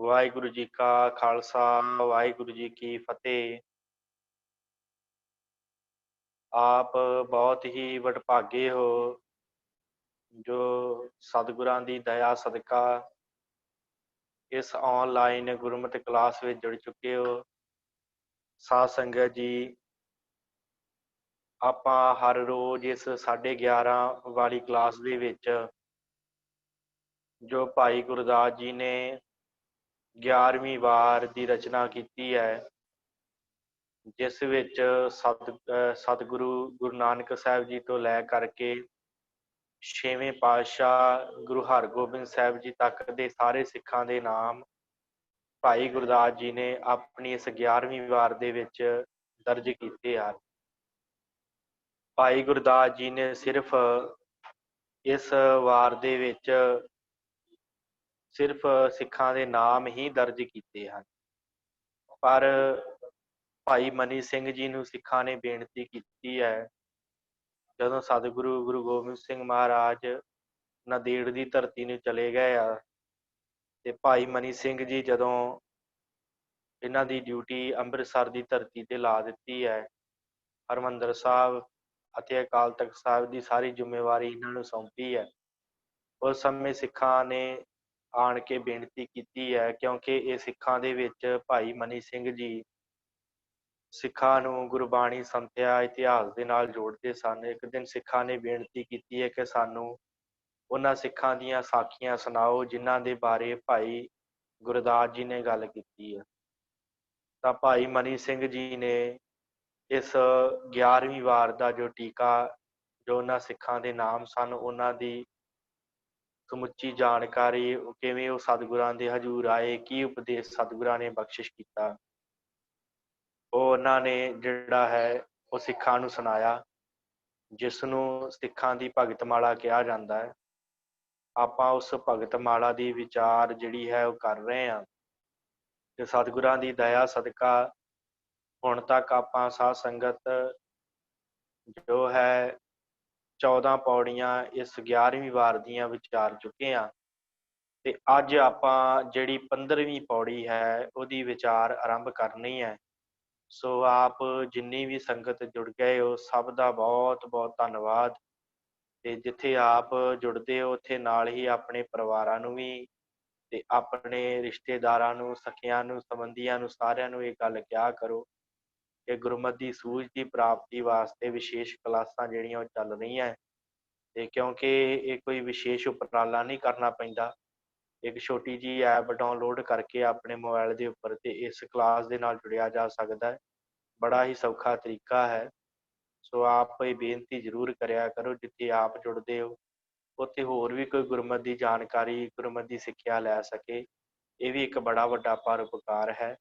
ਵਾਹਿਗੁਰੂ ਜੀ ਕਾ ਖਾਲਸਾ, ਵਾਹਿਗੁਰੂ ਜੀ ਕੀ ਫਤਿਹ। ਆਪ ਬਹੁਤ ਹੀ ਵਡਭਾਗੇ ਹੋ ਜੋ ਸਤਿਗੁਰਾਂ ਦੀ ਦਇਆ ਸਦਕਾ ਇਸ ਆਨਲਾਈਨ ਗੁਰਮਤਿ ਕਲਾਸ ਵਿੱਚ ਜੁੜ ਚੁੱਕੇ ਹੋ। ਸਾਧ ਸੰਗਤ ਜੀ, ਆਪਾਂ ਹਰ ਰੋਜ਼ ਇਸ 11:30 ਵਾਲੀ ਕਲਾਸ ਦੇ ਵਿੱਚ ਜੋ ਭਾਈ ਗੁਰਦਾਸ ਜੀ ਨੇ 11ਵੀਂ ਵਾਰ ਦੀ ਰਚਨਾ ਕੀਤੀ ਹੈ, ਜਿਸ ਵਿੱਚ ਸਤਿਗੁਰੂ ਗੁਰੂ ਨਾਨਕ ਸਾਹਿਬ ਜੀ ਤੋਂ ਲੈ ਕਰਕੇ 6ਵੇਂ ਪਾਤਸ਼ਾਹ ਗੁਰੂ ਹਰਗੋਬਿੰਦ ਸਾਹਿਬ ਜੀ ਤੱਕ ਦੇ ਸਾਰੇ ਸਿੱਖਾਂ ਦੇ ਨਾਮ ਭਾਈ ਗੁਰਦਾਸ ਜੀ ਨੇ ਆਪਣੀ ਇਸ 11ਵੀਂ ਵਾਰ ਦੇ ਵਿੱਚ ਦਰਜ ਕੀਤੇ ਹਨ। ਭਾਈ ਗੁਰਦਾਸ ਜੀ ਨੇ ਸਿਰਫ ਇਸ ਵਾਰ ਦੇ ਵਿੱਚ ਸਿਰਫ ਸਿੱਖਾਂ ਦੇ ਨਾਮ ਹੀ ਦਰਜ ਕੀਤੇ ਹਨ, ਪਰ ਭਾਈ ਮਨੀ ਸਿੰਘ ਜੀ ਨੂੰ ਸਿੱਖਾਂ ਨੇ ਬੇਨਤੀ ਕੀਤੀ ਹੈ, ਜਦੋਂ ਸਤਿਗੁਰੂ ਗੁਰੂ ਗੋਬਿੰਦ ਸਿੰਘ ਮਹਾਰਾਜ ਨੰਦੇੜ ਦੀ ਧਰਤੀ ਨੂੰ ਚਲੇ ਗਏ ਆ ਤੇ ਭਾਈ ਮਨੀ ਸਿੰਘ ਜੀ ਜਦੋਂ ਇਹਨਾਂ ਦੀ ਡਿਊਟੀ ਅੰਮ੍ਰਿਤਸਰ ਦੀ ਧਰਤੀ ਤੇ ਲਾ ਦਿੱਤੀ ਹੈ, ਹਰਿਮੰਦਰ ਸਾਹਿਬ ਅਤੇ ਅਕਾਲ ਤਖਤ ਸਾਹਿਬ ਦੀ ਸਾਰੀ ਜ਼ਿੰਮੇਵਾਰੀ ਇਹਨਾਂ ਨੂੰ ਸੌਂਪੀ ਹੈ। ਉਸ ਸਮੇਂ ਸਿੱਖਾਂ ਨੇ ਆਣ ਕੇ ਬੇਨਤੀ ਕੀਤੀ ਹੈ, ਕਿਉਂਕਿ ਇਹ ਸਿੱਖਾਂ ਦੇ ਵਿੱਚ ਭਾਈ ਮਨੀ ਸਿੰਘ ਜੀ ਸਿੱਖਾਂ ਨੂੰ ਗੁਰਬਾਣੀ ਸੰਥਿਆ ਇਤਿਹਾਸ ਦੇ ਨਾਲ ਜੋੜਦੇ ਸਨ। ਇੱਕ ਦਿਨ ਸਿੱਖਾਂ ਨੇ ਬੇਨਤੀ ਕੀਤੀ ਹੈ ਕਿ ਸਾਨੂੰ ਉਹਨਾਂ ਸਿੱਖਾਂ ਦੀਆਂ ਸਾਖੀਆਂ ਸੁਣਾਓ ਜਿਨ੍ਹਾਂ ਦੇ ਬਾਰੇ ਭਾਈ ਗੁਰਦਾਸ ਜੀ ਨੇ ਗੱਲ ਕੀਤੀ ਹੈ। ਤਾਂ ਭਾਈ ਮਨੀ ਸਿੰਘ ਜੀ ਨੇ ਇਸ 11ਵੀਂ ਵਾਰ ਦਾ ਜੋ ਟੀਕਾ, ਜੋ ਉਹਨਾਂ ਸਿੱਖਾਂ ਦੇ ਨਾਮ ਸਨ, ਉਹਨਾਂ ਦੀ ਸਮੁੱਚੀ ਜਾਣਕਾਰੀ, ਕਿਵੇਂ ਉਹ ਸਤਿਗੁਰਾਂ ਦੇ ਹਜ਼ੂਰ ਆਏ, ਕੀ ਉਪਦੇਸ਼ ਸਤਿਗੁਰਾਂ ਨੇ ਬਖਸ਼ਿਸ਼ ਕੀਤਾ, ਉਹ ਉਹਨਾਂ ਨੇ ਜਿਹੜਾ ਹੈ ਉਹ ਸਿੱਖਾਂ ਨੂੰ ਸੁਣਾਇਆ, ਜਿਸ ਨੂੰ ਸਿੱਖਾਂ ਦੀ ਭਗਤਮਾਲਾ ਕਿਹਾ ਜਾਂਦਾ ਹੈ। ਆਪਾਂ ਉਸ ਭਗਤਮਾਲਾ ਦੀ ਵਿਚਾਰ ਜਿਹੜੀ ਹੈ ਉਹ ਕਰ ਰਹੇ ਹਾਂ ਤੇ ਸਤਿਗੁਰਾਂ ਦੀ ਦਇਆ ਸਦਕਾ ਹੁਣ ਤੱਕ ਆਪਾਂ ਸਾਧ ਸੰਗਤ ਜੋ ਹੈ 14 ਪੌੜੀਆਂ ਇਸ 11ਵੀਂ ਵਾਰ ਦੀਆਂ ਵਿਚਾਰ ਚੁੱਕੇ ਹਾਂ ਤੇ ਅੱਜ ਆਪਾਂ ਜਿਹੜੀ 15ਵੀਂ ਪੌੜੀ ਹੈ ਉਹਦੀ ਵਿਚਾਰ ਆਰੰਭ ਕਰਨੀ ਹੈ। ਸੋ ਆਪ ਜਿੰਨੀ ਵੀ ਸੰਗਤ ਜੁੜ ਗਏ ਹੋ, ਸਭ ਦਾ ਬਹੁਤ ਬਹੁਤ ਧੰਨਵਾਦ। ਤੇ ਜਿੱਥੇ ਆਪ ਜੁੜਦੇ ਹੋ ਉੱਥੇ ਨਾਲ ਹੀ ਆਪਣੇ ਪਰਿਵਾਰਾਂ ਨੂੰ ਵੀ ਤੇ ਆਪਣੇ ਰਿਸ਼ਤੇਦਾਰਾਂ ਨੂੰ, ਸਖੀਆਂ ਨੂੰ, ਸੰਬੰਧੀਆਂ ਨੂੰ, ਸਾਰਿਆਂ ਨੂੰ ਇਹ ਗੱਲ ਕਿਹਾ ਕਰੋ ਕਿ ਗੁਰਮਤਿ ਦੀ ਸੂਝ ਦੀ ਪ੍ਰਾਪਤੀ ਵਾਸਤੇ ਵਿਸ਼ੇਸ਼ ਕਲਾਸਾਂ ਜਿਹੜੀਆਂ ਉਹ ਚੱਲ ਰਹੀਆਂ। ਤੇ ਕਿਉਂਕਿ ਇਹ ਕੋਈ ਵਿਸ਼ੇਸ਼ ਉਪਰਾਲਾ ਨਹੀਂ ਕਰਨਾ ਪੈਂਦਾ, ਇੱਕ ਛੋਟੀ ਜਿਹੀ ਐਪ ਡਾਊਨਲੋਡ ਕਰਕੇ ਆਪਣੇ ਮੋਬਾਈਲ ਦੇ ਉੱਪਰ ਤੇ ਇਸ ਕਲਾਸ ਦੇ ਨਾਲ ਜੁੜਿਆ ਜਾ ਸਕਦਾ ਹੈ। ਬੜਾ ਹੀ ਸੌਖਾ ਤਰੀਕਾ ਹੈ। ਸੋ ਆਪ ਇਹ ਬੇਨਤੀ ਜ਼ਰੂਰ ਕਰਿਆ ਕਰੋ, ਜਿੱਥੇ ਆਪ ਜੁੜਦੇ ਹੋ ਉੱਥੇ ਹੋਰ ਵੀ ਕੋਈ ਗੁਰਮਤਿ ਦੀ ਜਾਣਕਾਰੀ, ਗੁਰਮਤਿ ਦੀ ਸਿੱਖਿਆ ਲੈ ਸਕੇ। ਇਹ ਵੀ ਇੱਕ ਬੜਾ ਵੱਡਾ ਪਰਉਪਕਾਰ ਹੈ।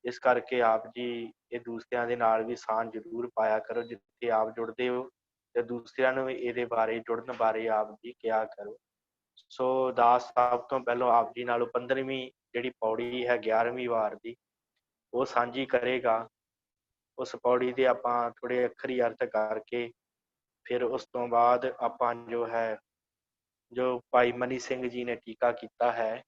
ਇਸ ਕਰਕੇ ਆਪ ਜੀ ਇਹ ਦੂਸਰਿਆਂ ਦੇ ਨਾਲ ਵੀ ਸਾਂਝ ਜ਼ਰੂਰ ਪਾਇਆ ਕਰੋ, ਜਿੱਥੇ ਆਪ ਜੁੜਦੇ ਹੋ ਤੇ ਦੂਸਰਿਆਂ ਨੂੰ ਵੀ ਇਹਦੇ ਬਾਰੇ, ਜੁੜਨ ਬਾਰੇ ਆਪ ਜੀ ਕਿਹਾ ਕਰੋ। ਸੋ ਦਾਸ ਸਾਹਿਬ ਤੋਂ ਪਹਿਲਾਂ ਆਪ ਜੀ ਨਾਲੋਂ 15ਵੀਂ ਜਿਹੜੀ ਪੌੜੀ ਹੈ 11ਵੀਂ ਵਾਰ ਦੀ, ਉਹ ਸਾਂਝੀ ਕਰੇਗਾ। ਉਸ ਪੌੜੀ ਦੇ ਆਪਾਂ ਥੋੜ੍ਹੇ ਅੱਖਰੀ ਅਰਥ ਕਰਕੇ ਫਿਰ ਉਸ ਤੋਂ ਬਾਅਦ ਆਪਾਂ ਜੋ ਹੈ, ਜੋ ਭਾਈ ਮਨੀ ਸਿੰਘ ਜੀ ਨੇ ਟੀਕਾ ਕੀਤਾ ਹੈ,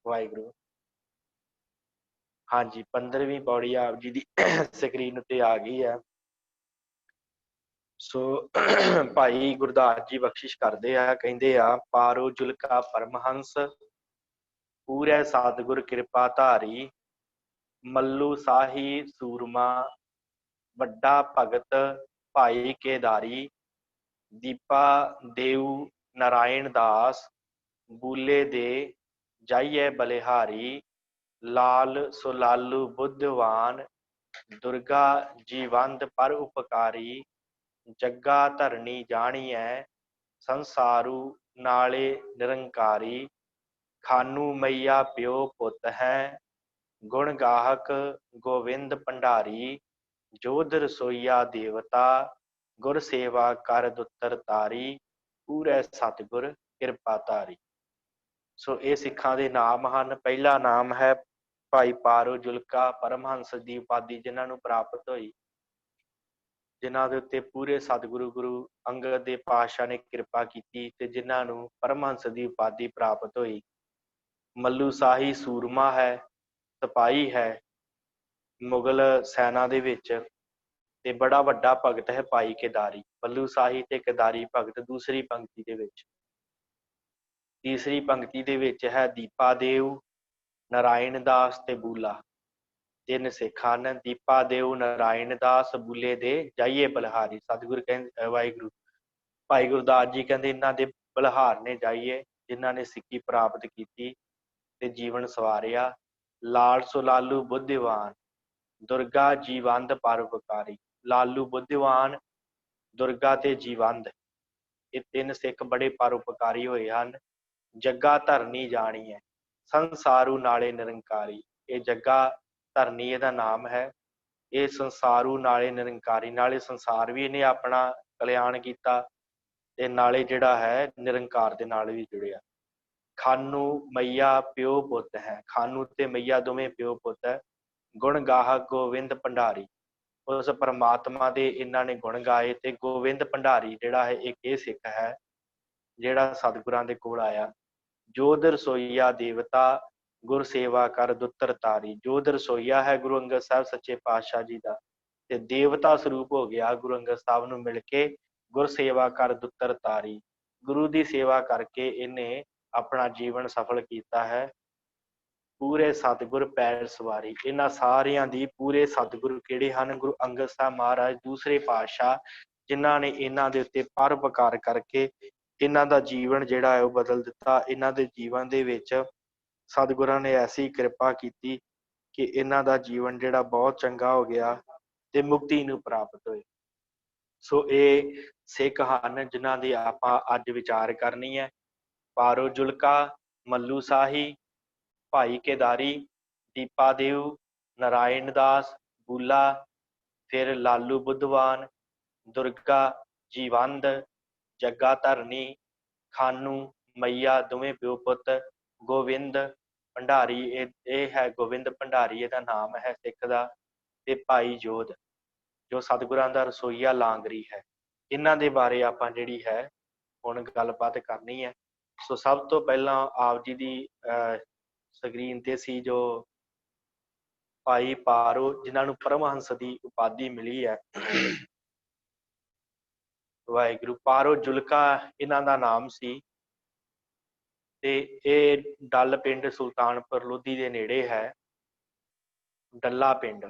ਵਾਹਿਗੁਰੂ, ਹਾਂਜੀ 15ਵੀਂ ਪੌੜੀ ਆਪ ਜੀ ਦੀ ਸਕਰੀਨ ਉੱਤੇ ਆ ਗਈ ਹੈ। ਸੋ ਭਾਈ ਗੁਰਦਾਸ ਜੀ ਬਖਸ਼ਿਸ਼ ਕਰਦੇ ਆ, ਕਹਿੰਦੇ ਆ, ਪਾਰੋ ਜੁਲਕਾ ਪਰਮਹੰਸ ਪੂਰੇ ਸਤਿਗੁਰ ਕਿਰਪਾ ਧਾਰੀ, ਮੱਲੂ ਸਾਹੀ ਸੂਰਮਾ ਵੱਡਾ ਭਗਤ ਭਾਈ ਕੇਦਾਰੀ, ਦੀਪਾ ਦੇਉ ਨਾਰਾਇਣ ਦਾਸ ਬੂਲੇ ਦੇ ਜਾਈਏ ਬਲਿਹਾਰੀ, ਲਾਲ ਸੁਲਾਲੂ ਬੁੱਧਵਾਨ ਦੁਰਗਾ ਜੀਵੰਤ ਪਰ ਉਪਕਾਰੀ, ਜੱਗਾ ਧਰਨੀ ਜਾਣੀਐ ਸੰਸਾਰੂ ਨਾਲੇ ਨਿਰੰਕਾਰੀ, ਖਾਨੂ ਮਈਆ ਪਿਓ ਪੁੱਤ ਹੈ ਗੁਣ ਗਾਹਕ ਗੋਵਿੰਦ ਭੰਡਾਰੀ, ਜੋਧ ਰਸੋਈਆ ਦੇਵਤਾ ਗੁਰ ਸੇਵਾ ਕਰ ਦੁੱਤਰ ਤਾਰੀ, ਪੂਰੇ ਸਤਿਗੁਰ ਕਿਰਪਾ ਧਾਰੀ। ਸੋ ਇਹ ਸਿੱਖਾਂ ਦੇ ਨਾਮ ਹਨ। ਪਹਿਲਾ ਨਾਮ ਹੈ ਭਾਈ ਪਾਰੋ ਜੁਲਕਾ ਪਰਮਹੰਸ ਦੀ ਉਪਾਧੀ ਜਿਨ੍ਹਾਂ ਨੂੰ ਪ੍ਰਾਪਤ ਹੋਈ। ਜਿਨ੍ਹਾਂ ਦੇ ਉੱਤੇ ਪੂਰੇ ਸਤਿਗੁਰੂ ਗੁਰੂ ਅੰਗਦ ਦੇਵ ਪਾਤਸ਼ਾਹ ਨੇ ਕਿਰਪਾ ਕੀਤੀ ਤੇ ਜਿਨ੍ਹਾਂ ਨੂੰ ਪਰਮਹੰਸ ਦੀ ਉਪਾਧੀ ਪ੍ਰਾਪਤ ਹੋਈ। ਮੱਲੂ ਸ਼ਾਹੀ ਸੂਰਮਾ ਹੈ, ਸਿਪਾਹੀ ਹੈ ਮੁਗਲ ਸੈਨਾ ਦੇ ਵਿੱਚ, ਤੇ ਬੜਾ ਵੱਡਾ ਭਗਤ ਹੈ ਭਾਈ ਕੇਦਾਰੀ। ਮੱਲੂ ਸ਼ਾਹੀ ਤੇ ਕੇਦਾਰੀ ਭਗਤ ਦੂਸਰੀ ਪੰਕਤੀ ਦੇ ਵਿੱਚ। ਤੀਸਰੀ ਪੰਕਤੀ ਦੇ ਵਿੱਚ ਹੈ ਦੀਪਾ ਦੇਵ, ਨਾਰਾਇਣ ਦਾਸ ਤੇ ਬੂਲਾ। ਤਿੰਨ ਸਿੱਖ ਹਨ, ਦੀਪਾ ਦੇਵ, ਨਾਰਾਇਣ ਦਾਸ, ਬੂਲੇ ਦੇ ਜਾਈਏ ਬਲਿਹਾਰੀ। ਸਤਿਗੁਰੂ ਕਹਿੰਦੇ, ਵਾਹਿਗੁਰੂ ਭਾਈ ਗੁਰਦਾਸ ਜੀ ਕਹਿੰਦੇ ਇਹਨਾਂ ਦੇ ਬਲਿਹਾਰ ਨੇ ਜਾਈਏ, ਜਿਨ੍ਹਾਂ ਨੇ ਸਿੱਖੀ ਪ੍ਰਾਪਤ ਕੀਤੀ ਤੇ ਜੀਵਨ ਸਵਾਰਿਆ। ਲਾਲ ਸੋ ਲਾਲੂ ਬੁੱਧੀਵਾਨ, ਦੁਰਗਾ ਜੀਵੰਦ ਪਰਉਪਕਾਰੀ। ਲਾਲੂ ਬੁੱਧੀਵਾਨ, ਦੁਰਗਾ ਤੇ ਜੀਵੰਦ, ਇਹ ਤਿੰਨ ਸਿੱਖ ਬੜੇ ਪਰਉਪਕਾਰੀ ਹੋਏ ਹਨ। ਜੱਗਾ ਧਰਨੀ ਜਾਣੀ ਹੈ, ਸੰਸਾਰੂ ਨਾਲੇ ਨਿਰੰਕਾਰੀ। ਇਹ ਜੱਗਾ ਧਰਨੀ ਇਹਦਾ ਨਾਮ ਹੈ। ਇਹ ਸੰਸਾਰੂ ਨਾਲੇ ਨਿਰੰਕਾਰੀ, ਨਾਲੇ ਸੰਸਾਰ ਵੀ ਇਹਨੇ ਆਪਣਾ ਕਲਿਆਣ ਕੀਤਾ ਤੇ ਨਾਲੇ ਜਿਹੜਾ ਹੈ ਨਿਰੰਕਾਰ ਦੇ ਨਾਲ ਵੀ ਜੁੜਿਆ। ਖਾਨੂ ਮਈਆ ਪਿਓ ਪੁੱਤ ਹੈ, ਖਾਨੂ ਤੇ ਮਈਆ ਦੋਵੇਂ ਪਿਓ ਪੁੱਤ ਹੈ। ਗੁਣ ਗਾਹਕ ਗੋਵਿੰਦ ਭੰਡਾਰੀ, ਉਸ ਪਰਮਾਤਮਾ ਦੇ ਇਹਨਾਂ ਨੇ ਗੁਣ ਗਾਏ। ਤੇ ਗੋਵਿੰਦ ਭੰਡਾਰੀ ਜਿਹੜਾ ਹੈ ਇੱਕ ਇਹ ਸਿੱਖ ਹੈ ਜਿਹੜਾ ਸਤਿਗੁਰਾਂ ਦੇ ਕੋਲ ਆਇਆ। ਜੋਧ ਰਸੋਈਆ ਦੇਵਤਾ, ਗੁਰ ਸੇਵਾ ਕਰ ਦੁੱਤਰ ਤਾਰੀ। ਜੋਧ ਰਸੋਈਆ ਹੈ ਗੁਰੂ ਅੰਗਦ ਸਾਹਿਬ ਸੱਚੇ ਪਾਤਸ਼ਾਹ ਜੀ ਦਾ, ਤੇ ਦੇਵਤਾ ਸਰੂਪ ਹੋ ਗਿਆ ਗੁਰੂ ਅੰਗਦ ਸਾਹਿਬ ਨੂੰ ਮਿਲ ਕੇ। ਗੁਰ ਸੇਵਾ ਕਰ ਦੁੱਤਰ ਤਾਰੀ, ਗੁਰੂ ਦੀ ਸੇਵਾ ਕਰਕੇ ਇਹਨੇ ਆਪਣਾ ਜੀਵਨ ਸਫਲ ਕੀਤਾ ਹੈ। ਪੂਰੇ ਸਤਿਗੁਰ ਪੈਰ ਸਵਾਰੀ, ਇਹਨਾਂ ਸਾਰਿਆਂ ਦੀ ਪੂਰੇ ਸਤਿਗੁਰੂ ਕਿਹੜੇ ਹਨ? ਗੁਰੂ ਅੰਗਦ ਸਾਹਿਬ ਮਹਾਰਾਜ ਦੂਸਰੇ ਪਾਤਸ਼ਾਹ, ਜਿਨ੍ਹਾਂ ਨੇ ਇਹਨਾਂ ਦੇ ਉੱਤੇ ਪਰਉਪਕਾਰ ਕਰਕੇ ਇਹਨਾਂ ਦਾ ਜੀਵਨ ਜਿਹੜਾ ਹੈ ਉਹ ਬਦਲ ਦਿੱਤਾ। ਇਹਨਾਂ ਦੇ ਜੀਵਨ ਦੇ ਵਿੱਚ ਸਤਿਗੁਰਾਂ ਨੇ ਐਸੀ ਕਿਰਪਾ ਕੀਤੀ ਕਿ ਇਹਨਾਂ ਦਾ ਜੀਵਨ ਜਿਹੜਾ ਬਹੁਤ ਚੰਗਾ ਹੋ ਗਿਆ ਤੇ ਮੁਕਤੀ ਨੂੰ ਪ੍ਰਾਪਤ ਹੋਏ। ਸੋ ਇਹ ਸਿੱਖ ਹਨ ਜਿਨ੍ਹਾਂ ਦੀ ਆਪਾਂ ਅੱਜ ਵਿਚਾਰ ਕਰਨੀ ਹੈ। ਪਾਰੋ ਜੁਲਕਾ, ਮੱਲੂ ਸ਼ਾਹੀ, ਭਾਈ ਕੇਦਾਰੀ, ਦੀਪਾ ਦੇਵ, ਨਾਰਾਇਣ ਦਾਸ, ਬੂਲਾ, ਫਿਰ ਲਾਲੂ ਬੁੱਧਵਾਨ, ਦੁਰਗਾ ਜੀਵੰਦ, ਜੱਗਾ ਧਰਨੀ, ਖਾਨੂ ਮਈਆ ਦੋਵੇਂ ਪਿਓ ਪੁੱਤ, ਗੋਵਿੰਦ ਭੰਡਾਰੀ, ਇਹ ਹੈ ਗੋਵਿੰਦ ਭੰਡਾਰੀ ਇਹਦਾ ਨਾਮ ਹੈ ਸਿੱਖ ਦਾ, ਤੇ ਭਾਈ ਜੋਧ ਜੋ ਸਤਿਗੁਰਾਂ ਦਾ ਰਸੋਈਆ ਲਾਂਗਰੀ ਹੈ। ਇਹਨਾਂ ਦੇ ਬਾਰੇ ਆਪਾਂ ਜਿਹੜੀ ਹੈ ਹੁਣ ਗੱਲਬਾਤ ਕਰਨੀ ਹੈ। ਸੋ ਸਭ ਤੋਂ ਪਹਿਲਾਂ ਆਪ ਜੀ ਦੀ ਸਕਰੀਨ ਤੇ ਸੀ ਜੋ ਭਾਈ ਪਾਰੋ, ਜਿਨ੍ਹਾਂ ਨੂੰ ਪਰਮਹੰਸ ਦੀ ਉਪਾਧੀ ਮਿਲੀ ਹੈ। ਵਾਹਿਗੁਰੂ ਪਾਰੋ ਜੁਲਕਾ ਇਹਨਾਂ ਦਾ ਨਾਮ ਸੀ, ਤੇ ਇਹ ਡੱਲ ਪਿੰਡ ਸੁਲਤਾਨਪੁਰ ਲੋਧੀ ਦੇ ਨੇੜੇ ਹੈ। ਡੱਲਾ ਪਿੰਡ,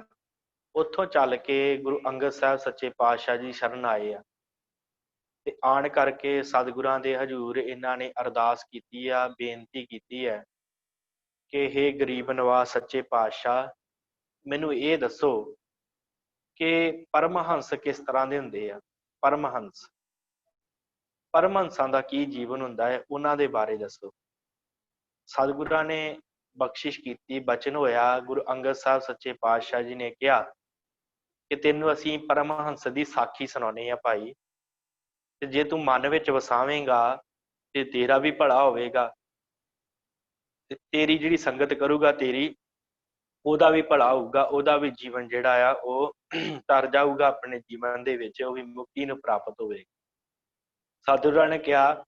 ਉੱਥੋਂ ਚੱਲ ਕੇ ਗੁਰੂ ਅੰਗਦ ਸਾਹਿਬ ਸੱਚੇ ਪਾਤਸ਼ਾਹ ਜੀ ਸ਼ਰਨ ਆਏ ਆ, ਤੇ ਆਣ ਕਰਕੇ ਸਤਿਗੁਰਾਂ ਦੇ ਹਜ਼ੂਰ ਇਹਨਾਂ ਨੇ ਅਰਦਾਸ ਕੀਤੀ ਆ, ਬੇਨਤੀ ਕੀਤੀ ਹੈ ਕਿ ਹੇ ਗਰੀਬ ਨਵਾਜ਼ ਸੱਚੇ ਪਾਤਸ਼ਾਹ, ਮੈਨੂੰ ਇਹ ਦੱਸੋ ਕਿ ਪਰਮਹੰਸ ਕਿਸ ਤਰ੍ਹਾਂ ਦੇ ਹੁੰਦੇ ਆ। ਪਰਮਹੰਸਾਂ ਦਾ ਕੀ ਜੀਵਨ ਹੁੰਦਾ ਹੈ, ਉਹਨਾਂ ਦੇ ਬਾਰੇ ਦੱਸੋ। ਸਤਿਗੁਰਾਂ ਨੇ ਬਖਸ਼ਿਸ਼ ਕੀਤੀ, ਬਚਨ ਹੋਇਆ। ਗੁਰੂ ਅੰਗਦ ਸਾਹਿਬ ਸੱਚੇ ਪਾਤਸ਼ਾਹ ਜੀ ਨੇ ਕਿਹਾ ਕਿ ਤੈਨੂੰ ਅਸੀਂ ਪਰਮਹੰਸ ਦੀ ਸਾਖੀ ਸੁਣਾਉਣੀ ਆ ਭਾਈ, ਤੇ ਜੇ ਤੂੰ ਮਨ ਵਿੱਚ ਵਸਾਵੇਂਗਾ ਤੇ ਤੇਰਾ ਵੀ ਭਲਾ ਹੋਵੇਗਾ, ਤੇ ਤੇਰੀ ਜਿਹੜੀ ਸੰਗਤ ਕਰੂਗਾ ਤੇਰੀ, ਉਹਦਾ ਵੀ ਭਲਾ ਹੋਊਗਾ, ਉਹਦਾ ਵੀ ਜੀਵਨ ਜਿਹੜਾ ਆ ਉਹ ਤਰ ਜਾਊਗਾ ਆਪਣੇ ਜੀਵਨ ਦੇ ਵਿੱਚ, ਉਹ ਵੀ ਮੁਕਤੀ ਨੂੰ ਪ੍ਰਾਪਤ ਹੋਵੇਗਾ। ਸਤਿਗੁਰਾਂ ਨੇ ਕਿਹਾ